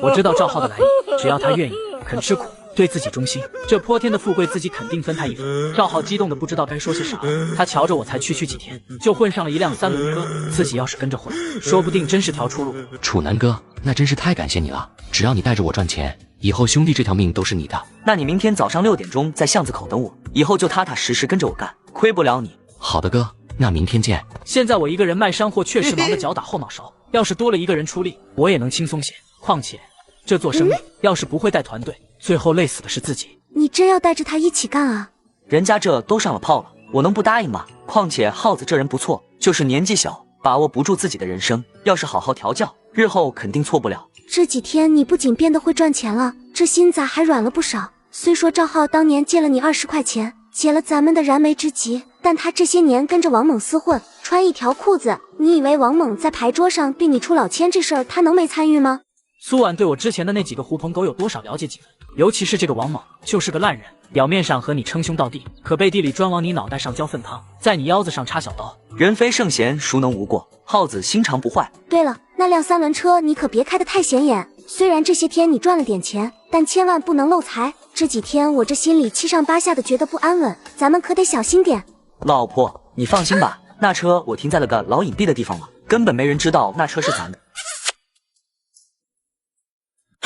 我知道赵浩的来意，只要他愿意，肯吃苦，对自己忠心，这泼天的富贵自己肯定分他一分。赵浩激动的不知道该说些啥，他瞧着我才区几天，就混上了一辆3轮车，自己要是跟着混，说不定真是条出路。楚南哥，那真是太感谢你了，只要你带着我赚钱，以后兄弟这条命都是你的。那你明天早上6点钟在巷子口等我，以后就踏踏实实跟着我干，亏不了你。好的哥，那明天见。现在我一个人卖山货确实忙得脚打后脑勺，要是多了一个人出力，我也能轻松些。况且这做生意要是不会带团队，最后累死的是自己。你真要带着他一起干啊？人家这都上了炮了，我能不答应吗？况且耗子这人不错，就是年纪小，把握不住自己的人生，要是好好调教，日后肯定错不了。这几天你不仅变得会赚钱了，这心咋还软了不少。虽说赵浩当年借了你20块钱，解了咱们的燃眉之急，但他这些年跟着王猛厮混，穿一条裤子，你以为王猛在牌桌上对你出老千这事儿他能没参与吗？苏婉对我之前的那几个狐朋狗友多少了解几分，尤其是这个王猛，就是个烂人，表面上和你称兄道弟，可背地里专往你脑袋上浇粪汤，在你腰子上插小刀。人非圣贤，孰能无过？耗子心肠不坏。对了，那辆3轮车你可别开得太显眼，虽然这些天你赚了点钱，但千万不能漏财。这几天我这心里7上8下的觉得不安稳，咱们可得小心点。老婆，你放心吧，那车我停在了个老隐蔽的地方了，根本没人知道那车是咱的。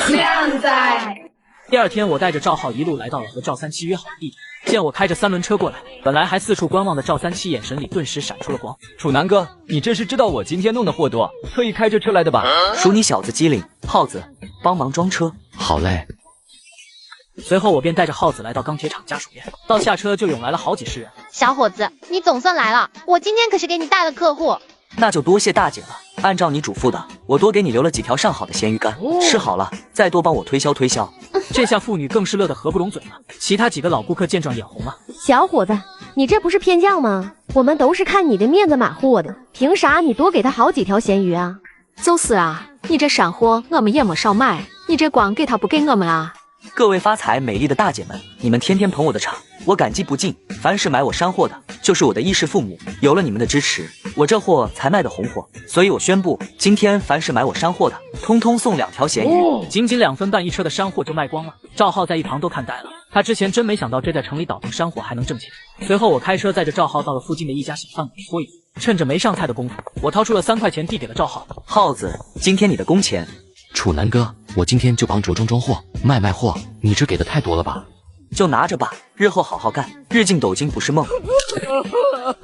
靓仔。第2天，我带着赵浩一路来到了和赵三七约好的地点。见我开着3轮车过来，本来还四处观望的赵三七眼神里顿时闪出了光。楚南哥，你这是知道我今天弄的货多，特意开着车来的吧？属你小子机灵，耗子，帮忙装车。好嘞。随后我便带着耗子来到钢铁厂家属院，到下车就涌来了好几十人。小伙子，你总算来了，我今天可是给你带了客户。那就多谢大姐了。按照你嘱咐的，我多给你留了几条上好的咸鱼干，吃好了再多帮我推销推销。这下妇女更是乐得合不拢嘴了，其他几个老顾客见状眼红了。小伙子，你这不是偏将吗？我们都是看你的面子马虎的，凭啥你多给他好几条咸鱼啊？就是啊，你这山货我们也没少买，你这光给他不给我们啊？各位发财美丽的大姐们，你们天天捧我的场，我感激不尽。凡是买我山货的，就是我的衣食父母。有了你们的支持，我这货才卖得红火。所以我宣布，今天凡是买我山货的，通通送2条咸鱼。仅2分半一车的山货就卖光了。赵浩在一旁都看呆了，他之前真没想到这在城里倒腾山货还能挣钱。随后我开车载着赵浩到了附近的一家小饭馆搓一顿，趁着没上菜的功夫，我掏出了3块钱递给了赵浩。耗子，今天你的工钱。楚南哥，我今天就帮着装货，卖货，你这给的太多了吧？就拿着吧。日后好好干，日进斗金不是梦。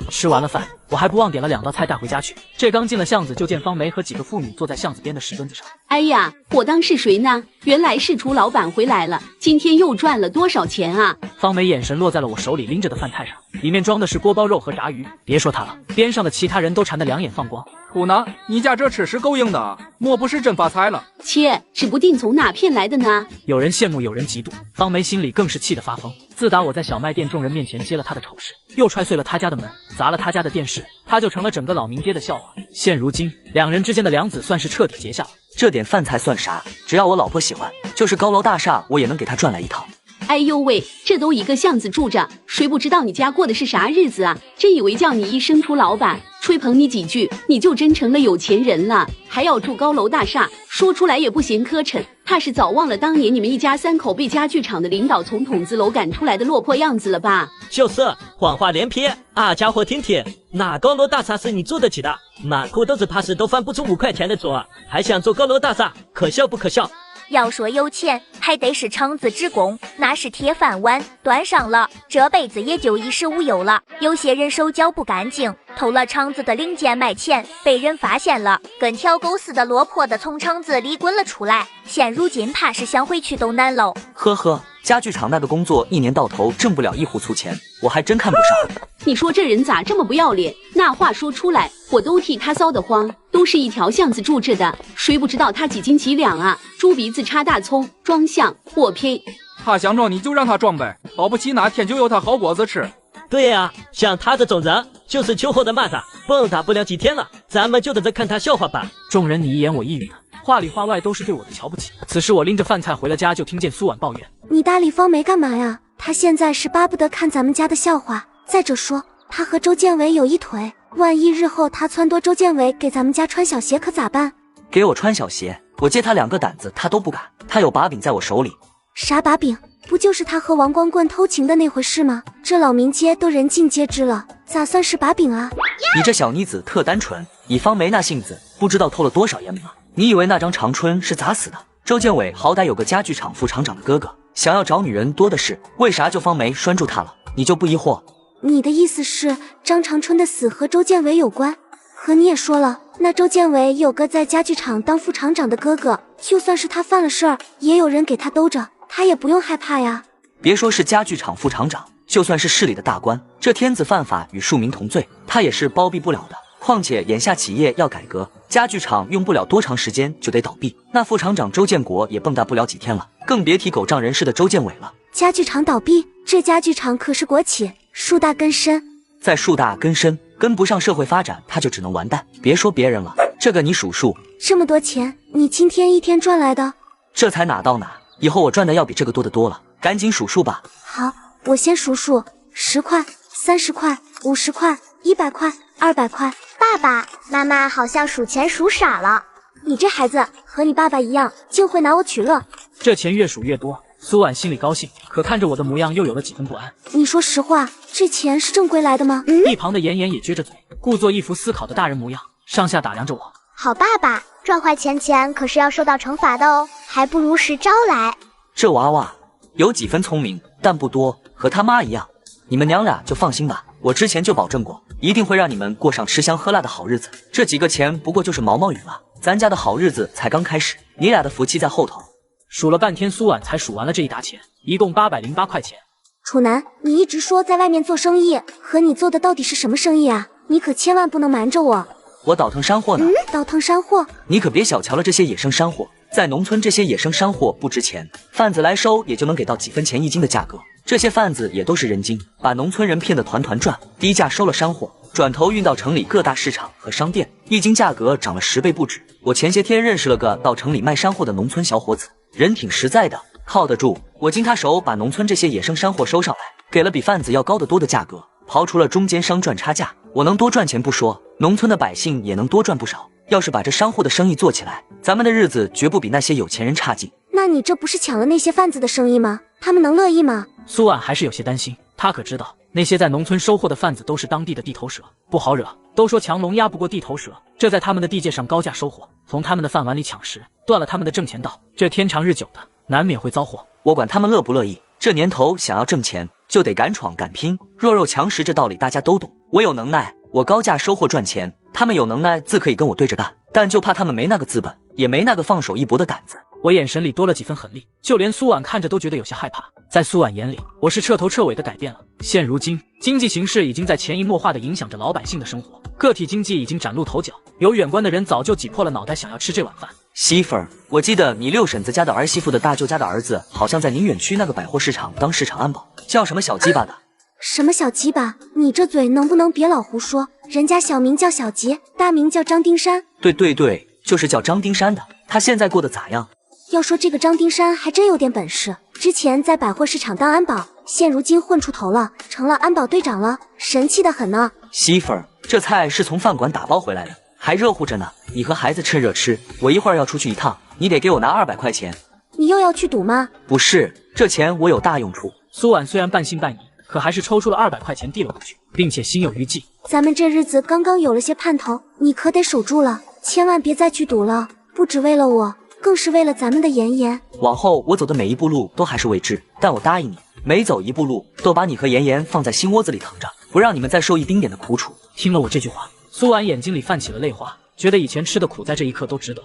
吃完了饭，我还不忘点了2道菜带回家去。这刚进了巷子，就见方梅和几个妇女坐在巷子边的石墩子上。哎呀，我当是谁呢？原来是楚老板回来了，今天又赚了多少钱啊？方梅眼神落在了我手里拎着的饭菜上，里面装的是锅包肉和炸鱼。别说他了，边上的其他人都馋得两眼放光。楚南，你家这吃食够硬的，莫不是真发财了？切，指不定从哪骗来的呢。有人羡慕，有人嫉妒，方梅心里更是气得发疯。自打我在小卖店众人面前揭了他的丑事，又踹碎了他家的门，砸了他家的电视，他就成了整个老民街的笑话。现如今，两人之间的梁子算是彻底结下了。这点饭菜算啥？只要我老婆喜欢，就是高楼大厦我也能给她赚来一套。哎呦喂，这都一个巷子住着，谁不知道你家过的是啥日子啊？真以为叫你一声楚老板，吹捧你几句，你就真成了有钱人了，还要住高楼大厦，说出来也不嫌磕碜。怕是早忘了当年你们一家3口被家具厂的领导从筒子楼赶出来的落魄样子了吧？就是谎话连篇啊！家伙听听，哪高楼大厦是你住得起的？满裤兜子怕是都翻不出5块钱的桌，还想做高楼大厦，可笑不可笑？要说有钱，还得是橙子之功，那是铁饭碗，端上了，这辈子也就衣食无忧了。有些人手脚不干净，偷了厂子的零件卖钱，被人发现了，跟条狗似的落魄的从厂子里滚了出来，现如今怕是想回去都难喽。呵呵，家具厂那个工作1年到头挣不了一壶粗钱，我还真看不上。你说这人咋这么不要脸？那话说出来，我都替他臊得慌。都是一条巷子住着的，谁不知道他几斤几两啊？猪鼻子插大葱，装相，我呸！他想装你就让他装呗，保不齐哪天就有他好果子吃。对呀，像他这种人就是秋后的蚂蚱，蹦跶不了几天了，咱们就等着看他笑话吧。众人你一言我一语的，话里话外都是对我的瞧不起。此时我拎着饭菜回了家，就听见苏婉抱怨：“你搭理方梅干嘛呀？他现在是巴不得看咱们家的笑话。再者说，他和周建伟有一腿，万一日后他撺掇周建伟给咱们家穿小鞋，可咋办？”给我穿小鞋，我借他2个胆子他都不敢。他有把柄在我手里。啥把柄？不就是他和王光棍偷情的那回事吗？这老民街都人尽皆知了，咋算是把柄啊？你这小妮子特单纯，以方梅那性子，不知道偷了多少烟吗？你以为那张长春是咋死的？周建伟好歹有个家具厂副厂长的哥哥，想要找女人多的是，为啥就方梅拴住他了？你就不疑惑？你的意思是张长春的死和周建伟有关？可你也说了，那周建伟有个在家具厂当副厂长的哥哥，就算是他犯了事儿，也有人给他兜着，他也不用害怕呀。别说是家具厂副厂长，就算是市里的大官，这天子犯法与庶民同罪，他也是包庇不了的。况且眼下企业要改革，家具厂用不了多长时间就得倒闭，那副厂长周建国也蹦跶不了几天了，更别提狗仗人势的周建伟了。家具厂倒闭，这家具厂可是国企，树大根深，再树大根深，跟不上社会发展，他就只能完蛋。别说别人了，这个你数数，这么多钱，你今天一天赚来的？这才哪到哪，以后我赚的要比这个多得多了，赶紧数数吧。好，我先数数，10块、30块、50块、100块、200块。爸爸妈妈好像数钱数傻了。你这孩子和你爸爸一样，就会拿我取乐。这钱越数越多，苏婉心里高兴，可看着我的模样又有了几分不安。你说实话，这钱是正规来的吗？一旁的妍妍也撅着嘴，故作一副思考的大人模样，上下打量着我。好爸爸，赚坏钱可是要受到惩罚的哦，还不如实招来。这娃娃有几分聪明，但不多，和他妈一样。你们娘俩就放心吧，我之前就保证过，一定会让你们过上吃香喝辣的好日子。这几个钱不过就是毛毛雨了，咱家的好日子才刚开始，你俩的福气在后头。数了半天，苏婉才数完了这一沓钱，一共808块钱。楚南，你一直说在外面做生意，和你做的到底是什么生意啊？你可千万不能瞒着我。我倒腾山货呢。倒腾山货？你可别小瞧了这些野生山货，在农村这些野生山货不值钱，贩子来收也就能给到几分钱1斤的价格。这些贩子也都是人精，把农村人骗得团团转，低价收了山货，转头运到城里各大市场和商店，1斤价格涨了10倍不止。我前些天认识了个到城里卖山货的农村小伙子，人挺实在的，靠得住。我经他手把农村这些野生山货收上来，给了比贩子要高得多的价格，刨除了中间商赚差价，我能多赚钱不说，农村的百姓也能多赚不少。要是把这商户的生意做起来，咱们的日子绝不比那些有钱人差劲。那你这不是抢了那些贩子的生意吗？他们能乐意吗？苏婉还是有些担心，她可知道那些在农村收货的贩子都是当地的地头蛇，不好惹。都说强龙压不过地头蛇，这在他们的地界上高价收货，从他们的饭碗里抢食，断了他们的挣钱道，这天长日久的，难免会遭祸。我管他们乐不乐意，这年头想要挣钱，就得敢闯敢拼，弱肉强食这道理大家都懂。我有能耐，我高价收货赚钱，他们有能耐自可以跟我对着干，但就怕他们没那个资本，也没那个放手一搏的胆子。我眼神里多了几分狠厉，就连苏婉看着都觉得有些害怕。在苏婉眼里，我是彻头彻尾的改变了。现如今，经济形势已经在潜移默化地影响着老百姓的生活，个体经济已经崭露头角，有远观的人早就挤破了脑袋想要吃这碗饭。媳妇儿，我记得你六婶子家的儿媳妇的大舅家的儿子，好像在宁远区那个百货市场当市场安保，叫什么小鸡巴的。什么小鸡巴？你这嘴能不能别老胡说？人家小名叫小吉，大名叫张丁山。对，就是叫张丁山的。他现在过得咋样？要说这个张丁山还真有点本事，之前在百货市场当安保，现如今混出头了，成了安保队长了，神气的很呢。媳妇儿，这菜是从饭馆打包回来的，还热乎着呢，你和孩子趁热吃。我一会儿要出去一趟，你得给我拿200块钱。你又要去赌吗？不是，这钱我有大用处。苏婉虽然半信半疑，可还是抽出了200块钱递了过去，并且心有余悸。咱们这日子刚刚有了些盼头，你可得守住了，千万别再去赌了，不只为了我，更是为了咱们的妍妍。往后我走的每一步路都还是未知，但我答应你，每走一步路都把你和妍妍放在心窝子里疼着，不让你们再受一丁点的苦楚。听了我这句话，苏婉眼睛里泛起了泪花，觉得以前吃的苦在这一刻都值得。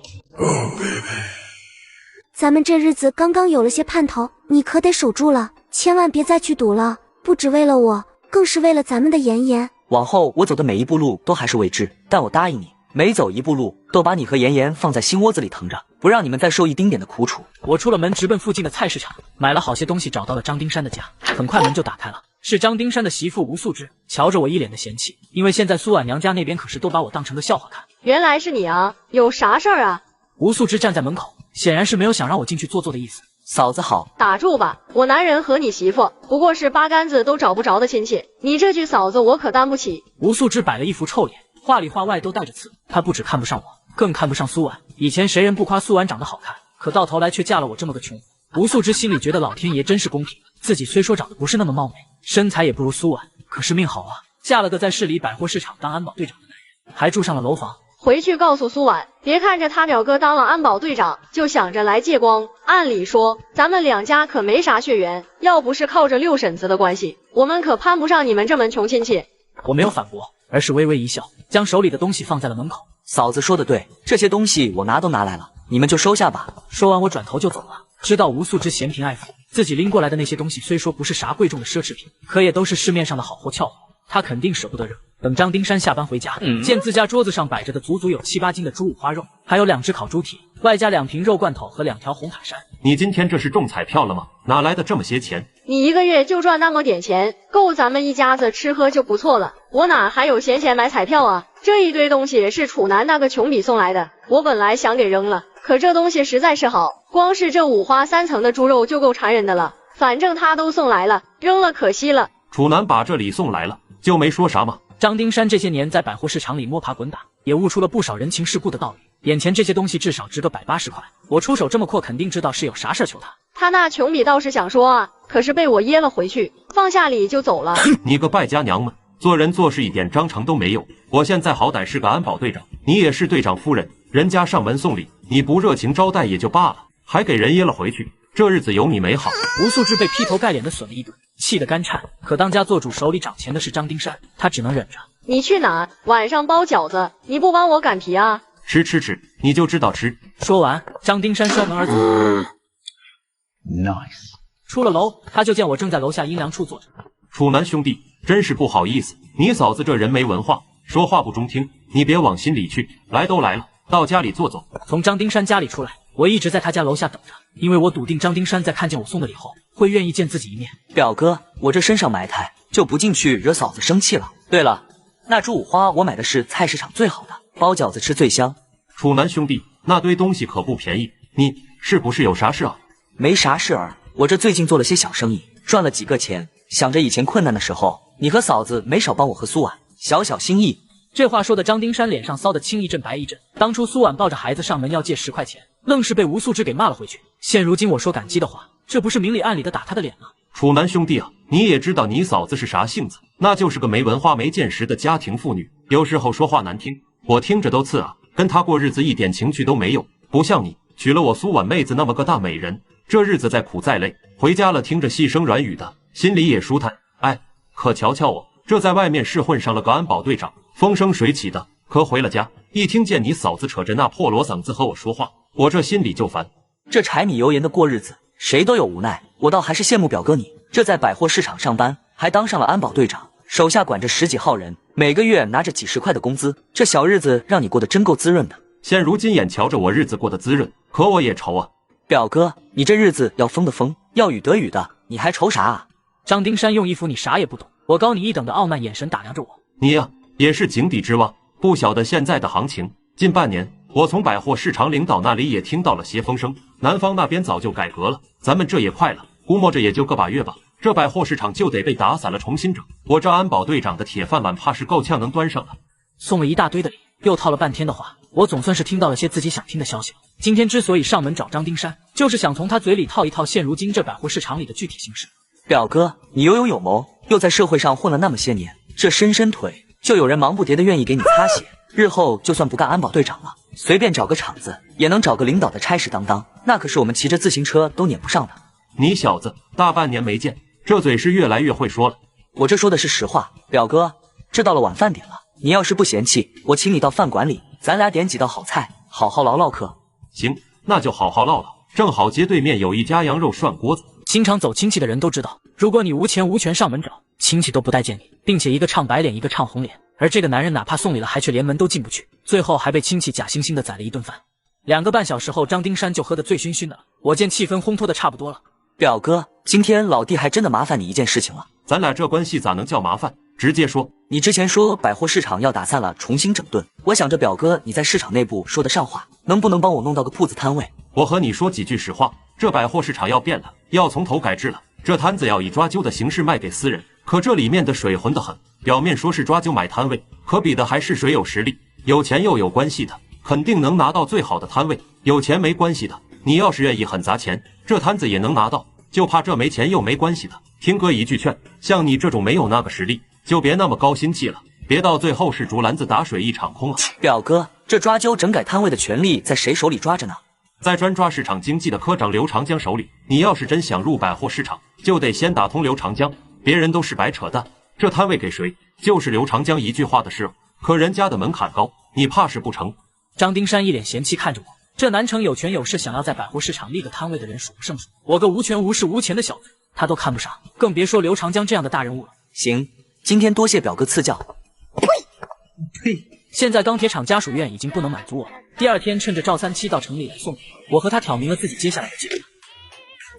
咱们这日子刚刚有了些盼头，你可得守住了，千万别再去赌了，不只为了我，更是为了咱们的妍妍。往后我走的每一步路都还是未知，但我答应你，每走一步路都把你和妍妍放在心窝子里疼着，不让你们再受一丁点的苦楚。我出了门，直奔附近的菜市场，买了好些东西，找到了张丁山的家。很快门就打开了，是张丁山的媳妇吴素芝。瞧着我一脸的嫌弃，因为现在苏婉娘家那边可是都把我当成个笑话看。原来是你啊，有啥事儿啊？吴素芝站在门口，显然是没有想让我进去坐坐的意思。嫂子好。打住吧，我男人和你媳妇不过是八竿子都找不着的亲戚，你这句嫂子我可担不起。吴素芝摆了一副臭脸，话里话外都带着刺。她不止看不上我，更看不上苏婉。以前谁人不夸苏婉长得好看，可到头来却嫁了我这么个穷。吴素芝心里觉得老天爷真是公平，自己虽说长得不是那么貌美，身材也不如苏婉，可是命好啊，嫁了个在市里百货市场当安保队长的男人，还住上了楼房。回去告诉苏婉，别看着他表哥当了安保队长，就想着来借光。按理说，咱们两家可没啥血缘，要不是靠着六婶子的关系，我们可攀不上你们这门穷亲戚。我没有反驳，而是微微一笑，将手里的东西放在了门口。嫂子说的对，这些东西我拿都拿来了，你们就收下吧。说完，我转头就走了。知道吴素芝嫌贫爱富，自己拎过来的那些东西虽说不是啥贵重的奢侈品，可也都是市面上的好货俏货，他肯定舍不得扔。等张丁山下班回家，见自家桌子上摆着的足足有7、8斤的猪五花肉，还有2只烤猪蹄，外加2瓶肉罐头和2条红塔山。你今天这是中彩票了吗？哪来的这么些钱？你一个月就赚那么点钱，够咱们一家子吃喝就不错了，我哪还有闲钱买彩票啊？这一堆东西是楚南那个穷比送来的，我本来想给扔了，可这东西实在是好，光是这5花3层的猪肉就够馋人的了，反正他都送来了，扔了可惜了。楚南把这里送来了，就没说啥吗？张丁山这些年在百货市场里摸爬滚打，也悟出了不少人情世故的道理。眼前这些东西至少值个180块，我出手这么阔，肯定知道是有啥事求他。他那穷比倒是想说啊，可是被我噎了回去，放下礼就走了。你个败家娘们，做人做事一点章程都没有。我现在好歹是个安保队长，你也是队长夫人，人家上门送礼，你不热情招待也就罢了，还给人噎了回去，这日子有你没好。吴素芝被劈头盖脸的损了一顿，气得干颤。可当家做主手里掌钱的是张丁山，他只能忍着。你去哪？晚上包饺子，你不帮我擀皮啊？吃，你就知道吃。说完，张丁山摔门而走。Nice。出了楼，他就见我正在楼下阴凉处坐着。楚南兄弟，真是不好意思，你嫂子这人没文化，说话不中听，你别往心里去。来都来了，到家里坐坐。从张丁山家里出来，我一直在他家楼下等着，因为我笃定张丁山在看见我送的礼后，会愿意见自己一面。表哥，我这身上埋汰，就不进去惹嫂子生气了。对了，那猪五花我买的是菜市场最好的，包饺子吃最香。楚南兄弟，那堆东西可不便宜，你是不是有啥事啊？没啥事儿，我这最近做了些小生意，赚了几个钱，想着以前困难的时候，你和嫂子没少帮我和苏婉，小小心意。这话说的张丁山脸上臊得青一阵白一阵。当初苏婉抱着孩子上门要借10块钱，愣是被吴素芝给骂了回去。现如今我说感激的话，这不是明里暗里的打他的脸吗？楚南兄弟啊，你也知道你嫂子是啥性子，那就是个没文化没见识的家庭妇女，有时候说话难听，我听着都刺啊。跟她过日子一点情趣都没有，不像你娶了我苏婉妹子那么个大美人，这日子再苦再累，回家了听着细声软语的，心里也舒坦。哎，可瞧瞧我，这在外面是混上了个安保队长，风生水起的。可回了家，一听见你嫂子扯着那破锣嗓子和我说话，我这心里就烦。这柴米油盐的过日子，谁都有无奈。我倒还是羡慕表哥你，这在百货市场上班，还当上了安保队长，手下管着10几号人，每个月拿着几10块的工资，这小日子让你过得真够滋润的。现如今眼瞧着我日子过得滋润，可我也愁啊。表哥，你这日子要风的风，要雨得雨的，你还愁啥啊？张丁山用一副你啥也不懂，我高你一等的傲慢眼神打量着我。你呀，也是井底之蛙，不晓得现在的行情。近半年，我从百货市场领导那里也听到了些风声，南方那边早就改革了，咱们这也快了，估摸着也就个把月吧，这百货市场就得被打散了重新整。我这安保队长的铁饭碗怕是够呛能端上了。送了一大堆的礼，又套了半天的话，我总算是听到了些自己想听的消息了。今天之所以上门找张丁山，就是想从他嘴里套一套现如今这百货市场里的具体形势。表哥，你有谋，又在社会上混了那么些年，这伸腿就有人忙不迭的愿意给你擦鞋。日后就算不干安保队长了，随便找个厂子也能找个领导的差事当，那可是我们骑着自行车都撵不上的。你小子大半年没见，这嘴是越来越会说了。我这说的是实话，表哥，这到了晚饭点了，你要是不嫌弃，我请你到饭馆里，咱俩点几道好菜，好好唠唠嗑。行，那就好好唠唠。正好街对面有一家羊肉涮锅子。经常走亲戚的人都知道，如果你无钱无权上门找，亲戚都不待见你，并且一个唱白脸，一个唱红脸。而这个男人哪怕送礼了，还却连门都进不去，最后还被亲戚假惺惺的宰了一顿饭。2个半小时后，张丁山就喝得醉醺醺的了。我见气氛烘托的差不多了，表哥，今天老弟还真的麻烦你一件事情了。咱俩这关系咋能叫麻烦？直接说。你之前说百货市场要打散了，重新整顿，我想着表哥你在市场内部说得上话，能不能帮我弄到个铺子摊位？我和你说几句实话，这百货市场要变了，要从头改制了。这摊子要以抓阄的形式卖给私人，可这里面的水浑得很。表面说是抓阄买摊位，可比的还是谁有实力、有钱又有关系的，肯定能拿到最好的摊位。有钱没关系的，你要是愿意狠砸钱，这摊子也能拿到，就怕这没钱又没关系的。听哥一句劝，像你这种没有那个实力，就别那么高心气了，别到最后是竹篮子打水一场空啊。表哥，这抓阄整改摊位的权力在谁手里抓着呢？在专抓市场经济的科长刘长江手里。你要是真想入百货市场，就得先打通刘长江，别人都是白扯淡，这摊位给谁，就是刘长江一句话的事。可人家的门槛高，你怕是不成。张丁山一脸嫌弃看着我，这南城有权有势想要在百货市场立个摊位的人数不胜数，我个无权无势无钱的小子，他都看不上，更别说刘长江这样的大人物了。行，今天多谢表哥赐教。呸！现在钢铁厂家属院已经不能满足我了。第2天，趁着赵37到城里来送我和他挑明了自己接下来的计划。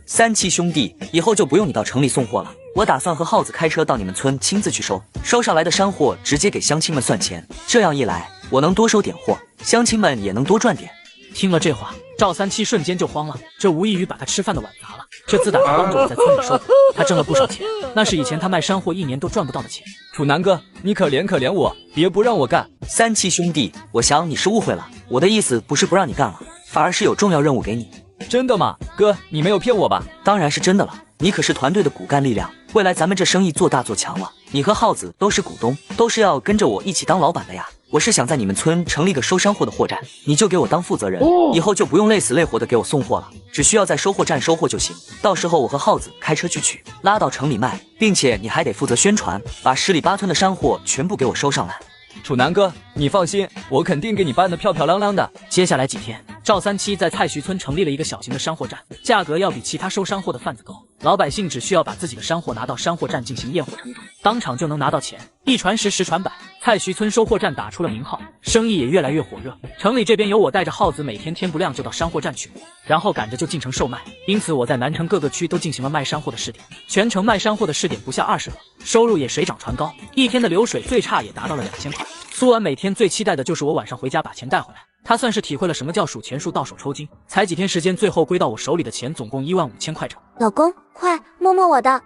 37兄弟，以后就不用你到城里送货了，我打算和耗子开车到你们村亲自去收，收上来的山货直接给乡亲们算钱，这样一来，我能多收点货，乡亲们也能多赚点。听了这话，赵37瞬间就慌了，这无异于把他吃饭的碗砸了。这自打他帮着我在村里收，他挣了不少钱，那是以前他卖山货1年都赚不到的钱。楚南哥，你可怜我，别不让我干。37兄弟，我想你是误会了，我的意思不是不让你干了，反而是有重要任务给你。真的吗？哥，你没有骗我吧？当然是真的了，你可是团队的骨干力量，未来咱们这生意做大做强了，你和耗子都是股东，都是要跟着我一起当老板的呀。我是想在你们村成立个收山货的货站，你就给我当负责人，以后就不用累死累活的给我送货了，只需要在收货站收货就行。到时候我和耗子开车去取，拉到城里卖，并且你还得负责宣传，把10里8村的山货全部给我收上来。楚南哥，你放心，我肯定给你办得漂漂亮亮的。接下来几天，赵37在蔡徐村成立了一个小型的山货站，价格要比其他收山货的贩子高，老百姓只需要把自己的山货拿到山货站进行验货称重，当场就能拿到钱，一传十，10传百。蔡徐村收货站打出了名号，生意也越来越火热。城里这边由我带着耗子，每天天不亮就到山货站取货，然后赶着就进城售卖。因此我在南城各个区都进行了卖山货的试点，全城卖山货的试点不下20个，收入也水涨船高，一天的流水最差也达到了2000块。苏婉每天最期待的就是我晚上回家把钱带回来，他算是体会了什么叫数钱数到手抽筋。才几天时间，最后归到我手里的钱总共15000块整。老公，快摸摸我的！啊，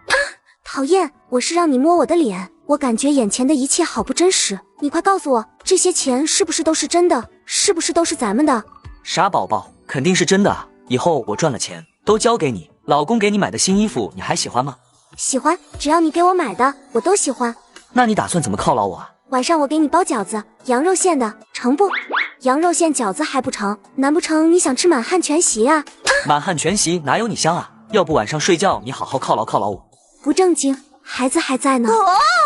讨厌，我是让你摸我的脸，我感觉眼前的一切好不真实。你快告诉我，这些钱是不是都是真的？是不是都是咱们的？傻宝宝，肯定是真的啊！以后我赚了钱都交给你。老公给你买的新衣服你还喜欢吗？喜欢，只要你给我买的，我都喜欢。那你打算怎么犒劳我啊？晚上我给你包饺子，羊肉馅的，成不？羊肉馅饺子还不成？难不成你想吃满汉全席啊？满汉全席哪有你香啊？要不晚上睡觉你好好犒劳犒劳我。不正经，孩子还在呢。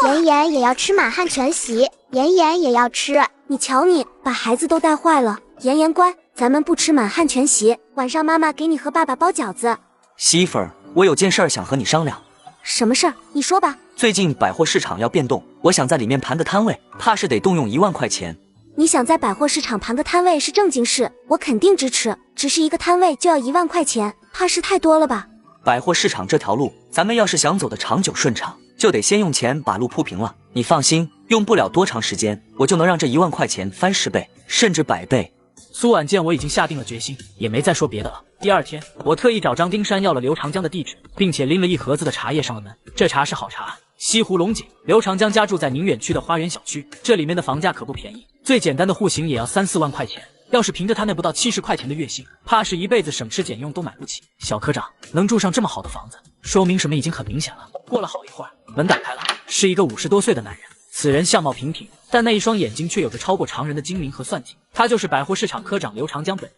妍妍也要吃满汉全席，妍妍也要吃。你瞧你，把孩子都带坏了。妍妍乖，咱们不吃满汉全席，晚上妈妈给你和爸爸包饺子。媳妇儿，我有件事儿想和你商量。什么事儿？你说吧。最近百货市场要变动，我想在里面盘个摊位，怕是得动用1万块钱。你想在百货市场盘个摊位是正经事，我肯定支持。只是一个摊位就要1万块钱，怕是太多了吧？百货市场这条路，咱们要是想走得长久顺畅，就得先用钱把路铺平了。你放心，用不了多长时间，我就能让这1万块钱翻10倍，甚至100倍。苏婉见我已经下定了决心，也没再说别的了。第二天，我特意找张丁山要了刘长江的地址，并且拎了1盒子的茶叶上了门。这茶是好茶，西湖龙井。刘长江家住在宁远区的花园小区，这里面的房价可不便宜，最简单的户型也要3、4万块钱。要是凭着他那不到70块钱的月薪，怕是一辈子省吃俭用都买不起。小科长能住上这么好的房子，说明什么已经很明显了。过了好一会儿，门打开了，是一个50多岁的男人。此人相貌平平，但那一双眼睛却有着超过常人的精明和算计。他就是百货市场科长刘长江本人。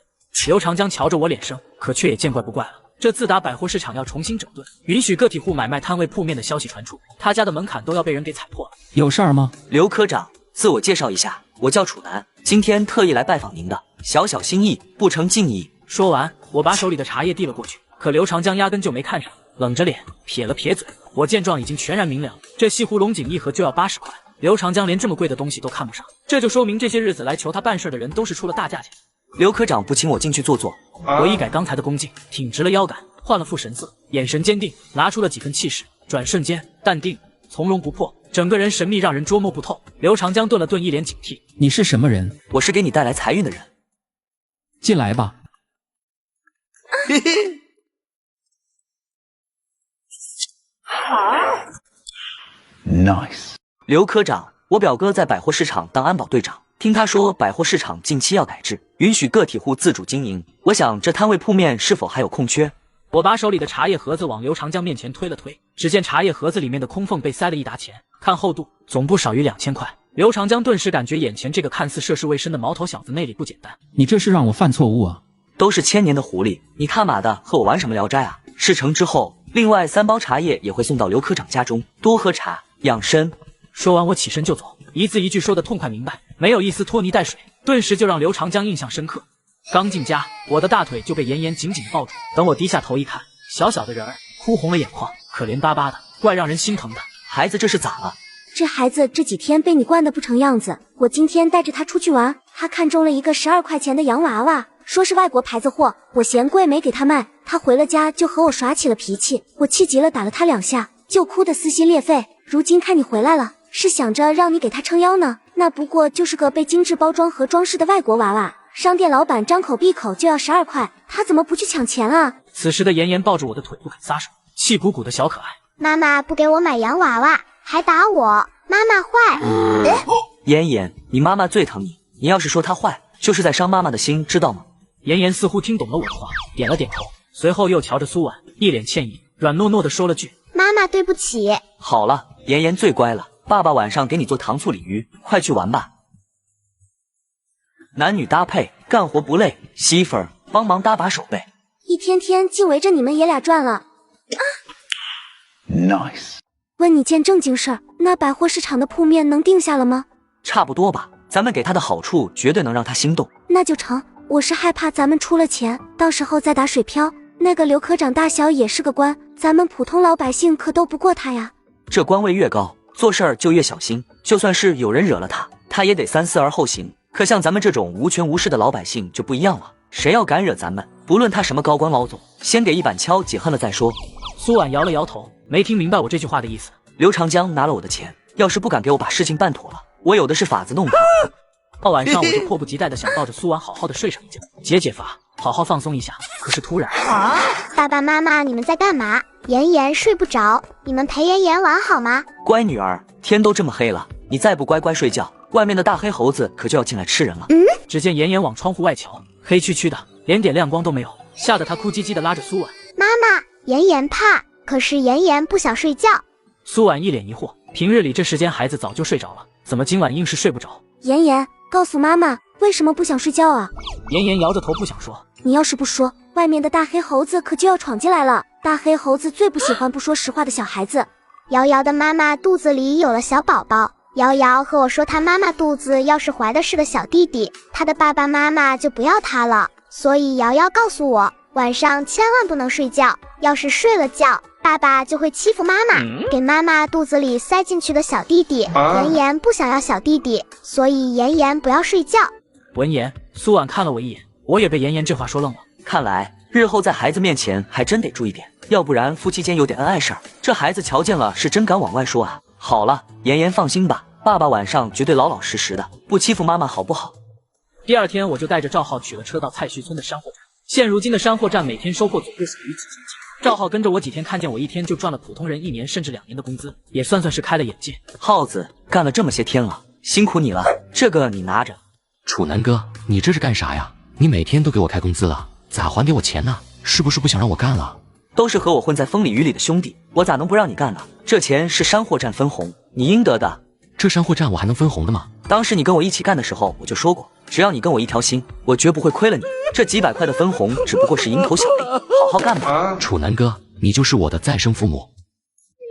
刘长江瞧着我脸生，可却也见怪不怪了。这自打百货市场要重新整顿，允许个体户买卖摊位铺面的消息传出，他家的门槛都要被人给踩破了。有事儿吗？刘科长，自我介绍一下，我叫楚南，今天特意来拜访您的，小小心意，不成敬意。说完，我把手里的茶叶递了过去，可刘长江压根就没看上，冷着脸撇了撇嘴。我见状已经全然明了，这西湖龙井1盒就要80块。刘长江连这么贵的东西都看不上，这就说明这些日子来求他办事的人都是出了大价钱。刘科长不请我进去坐坐？我一改刚才的恭敬，挺直了腰杆，换了副神色，眼神坚定，拿出了几分气势，转瞬间淡定从容不迫，整个人神秘让人捉摸不透。刘长江顿了顿，一脸警惕。你是什么人？我是给你带来财运的人。进来吧。嘿嘿。Nice。刘科长，我表哥在百货市场当安保队长，听他说百货市场近期要改制，允许个体户自主经营。我想这摊位铺面是否还有空缺？我把手里的茶叶盒子往刘长江面前推了推，只见茶叶盒子里面的空缝被塞了一沓钱，看厚度总不少于2000块。刘长江顿时感觉眼前这个看似涉世未深的毛头小子内里不简单。你这是让我犯错误啊！都是1000年的狐狸，你他妈的和我玩什么聊斋啊？事成之后，另外3包茶叶也会送到刘科长家中，多喝茶养生。说完我起身就走，一字一句说得痛快明白，没有一丝拖泥带水，顿时就让刘长江印象深刻。刚进家，我的大腿就被妍妍紧紧抱住，等我低下头一看，小小的人儿哭红了眼眶，可怜巴巴的，怪让人心疼的。孩子这是咋了？这孩子这几天被你惯得不成样子，我今天带着他出去玩，他看中了一个12块钱的洋娃娃，说是外国牌子货，我嫌贵没给他卖，他回了家就和我耍起了脾气，我气急了打了他2下，就哭得撕心裂肺。如今看你回来了，是想着让你给他撑腰呢，那不过就是个被精致包装和装饰的外国娃娃，商店老板张口闭口就要12块，他怎么不去抢钱啊？此时的妍妍抱着我的腿不肯撒手，气鼓鼓的小可爱。妈妈不给我买洋娃娃，还打我，妈妈坏。妍妍，你妈妈最疼你，你要是说她坏，就是在伤妈妈的心，知道吗？妍妍似乎听懂了我的话，点了点头，随后又瞧着苏婉，一脸歉意，软糯糯的说了句：“妈妈对不起。”好了，妍妍最乖了，爸爸晚上给你做糖醋鲤鱼，快去玩吧。男女搭配，干活不累，媳妇儿帮忙搭把手呗。一天天净围着你们爷俩转了。啊 Nice。问你件正经事儿，那百货市场的铺面能定下了吗？差不多吧，咱们给他的好处绝对能让他心动。那就成，我是害怕咱们出了钱，到时候再打水漂。那个刘科长大小也是个官，咱们普通老百姓可斗不过他呀。这官位越高，做事儿就越小心，就算是有人惹了他，他也得3思而后行。可像咱们这种无权无势的老百姓就不一样了，谁要敢惹咱们，不论他什么高官老总，先给一板敲解恨了再说。苏婉摇了摇头，没听明白我这句话的意思。刘长江拿了我的钱，要是不敢给我把事情办妥了，我有的是法子弄他。到晚上我就迫不及待的想抱着苏婉好好的睡上一觉，解乏，好好放松一下。可是突然，爸爸妈妈，你们在干嘛？妍妍睡不着，你们陪妍妍玩好吗？乖女儿，天都这么黑了，你再不乖乖睡觉，外面的大黑猴子可就要进来吃人了。只见妍妍往窗户外瞧，黑黢黢的，连点亮光都没有，吓得她哭唧唧的拉着苏婉。妈妈，妍妍怕，可是妍妍不想睡觉。苏婉一脸疑惑，平日里这时间孩子早就睡着了，怎么今晚硬是睡不着？妍妍，告诉妈妈为什么不想睡觉啊？妍妍摇着头不想说。你要是不说，外面的大黑猴子可就要闯进来了。大黑猴子最不喜欢不说实话的小孩子。瑶瑶的妈妈肚子里有了小宝宝，瑶瑶和我说她妈妈肚子要是怀的是个小弟弟，她的爸爸妈妈就不要她了。所以瑶瑶告诉我，晚上千万不能睡觉，要是睡了觉，爸爸就会欺负妈妈，给妈妈肚子里塞进去的小弟弟。妍妍不想要小弟弟，所以妍妍不要睡觉。闻言，苏婉看了我一眼，我也被妍妍这话说愣了。看来日后在孩子面前还真得注意点，要不然夫妻间有点恩爱事儿，这孩子瞧见了是真敢往外说啊。好了，妍妍放心吧，爸爸晚上绝对老老实实的，不欺负妈妈好不好？第二天我就带着赵浩取了车到蔡徐村的山货站。现如今的山货站每天收获总不少于几千斤。赵浩跟着我几天，看见我一天就赚了普通人1年甚至2年的工资，也算是开了眼界。耗子干了这么些天了，辛苦你了，这个你拿着。楚南哥，你这是干啥呀？你每天都给我开工资了，咋还给我钱呢？是不是不想让我干了？都是和我混在风里雨里的兄弟，我咋能不让你干呢？这钱是山货站分红，你应得的。这山货站我还能分红的吗？当时你跟我一起干的时候，我就说过，只要你跟我一条心，我绝不会亏了你。这几百块的分红只不过是蝇头小利，好好干吧。楚南哥，你就是我的再生父母。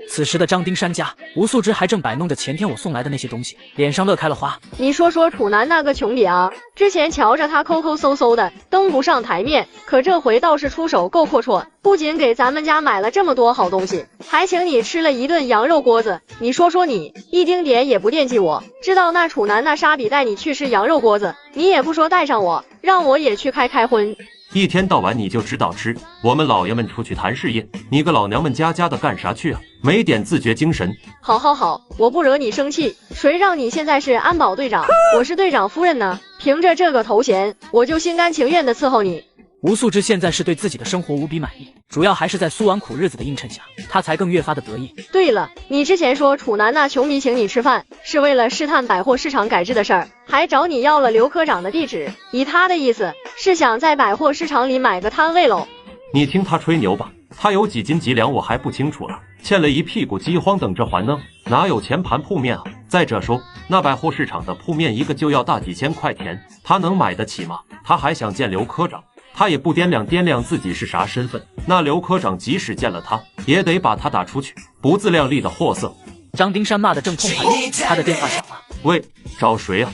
此时的张丁山家，吴素芝还正摆弄着前天我送来的那些东西，脸上乐开了花。你说说楚南那个穷逼啊，之前瞧着他抠抠搜搜的，登不上台面，可这回倒是出手够阔绰，不仅给咱们家买了这么多好东西，还请你吃了一顿羊肉锅子。你说说你，一丁点也不惦记我，知道那楚南那傻逼带你去吃羊肉锅子，你也不说带上我，让我也去开荤。一天到晚你就知道吃，我们老爷们出去谈事业，你个老娘们家的干啥去啊？没点自觉精神。好好好，我不惹你生气，谁让你现在是安保队长，我是队长夫人呢？凭着这个头衔，我就心甘情愿的伺候你。吴素芝现在是对自己的生活无比满意，主要还是在苏婉苦日子的映衬下，她才更越发的得意。对了，你之前说楚南那穷逼请你吃饭，是为了试探百货市场改制的事儿，还找你要了刘科长的地址，以他的意思是想在百货市场里买个摊位喽。你听他吹牛吧，他有几斤几两我还不清楚了，欠了一屁股饥荒等着还呢，哪有钱盘铺面啊？再者说，那百货市场的铺面一个就要大几千块钱，他能买得起吗？他还想见刘科长，他也不掂量自己是啥身份，那刘科长即使见了他，也得把他打出去，不自量力的货色。张丁山骂得正痛快，他的电话响了。喂，找谁啊？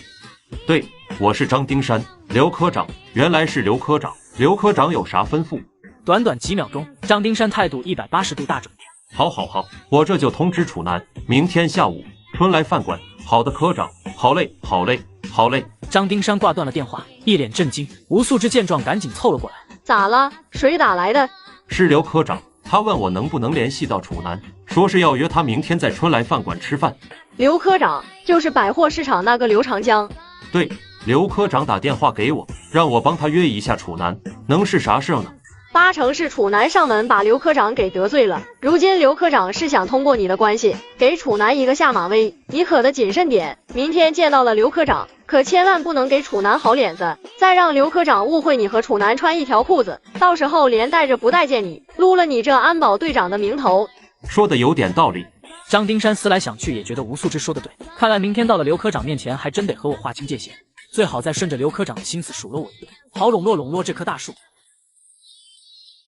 对，我是张丁山，刘科长。原来是刘科长，刘科长有啥吩咐？短短几秒钟，张丁山态度180度大转变。好，我这就通知楚南，明天下午春来饭馆。好的，科长。好嘞。张丁山挂断了电话，一脸震惊。吴素芝见状，赶紧凑了过来。咋了？谁打来的？是刘科长，他问我能不能联系到楚南，说是要约他明天在春来饭馆吃饭。刘科长就是百货市场那个刘长江。对，刘科长打电话给我，让我帮他约一下楚南，能是啥事呢？8成是楚南上门把刘科长给得罪了，如今刘科长是想通过你的关系给楚南一个下马威，你可得谨慎点，明天见到了刘科长，可千万不能给楚南好脸子，再让刘科长误会你和楚南穿一条裤子，到时候连带着不待见你，撸了你这安保队长的名头。说的有点道理。张丁山思来想去，也觉得吴素芝说的对，看来明天到了刘科长面前，还真得和我划清界限，最好再顺着刘科长的心思数落我一顿，好笼络这棵大树。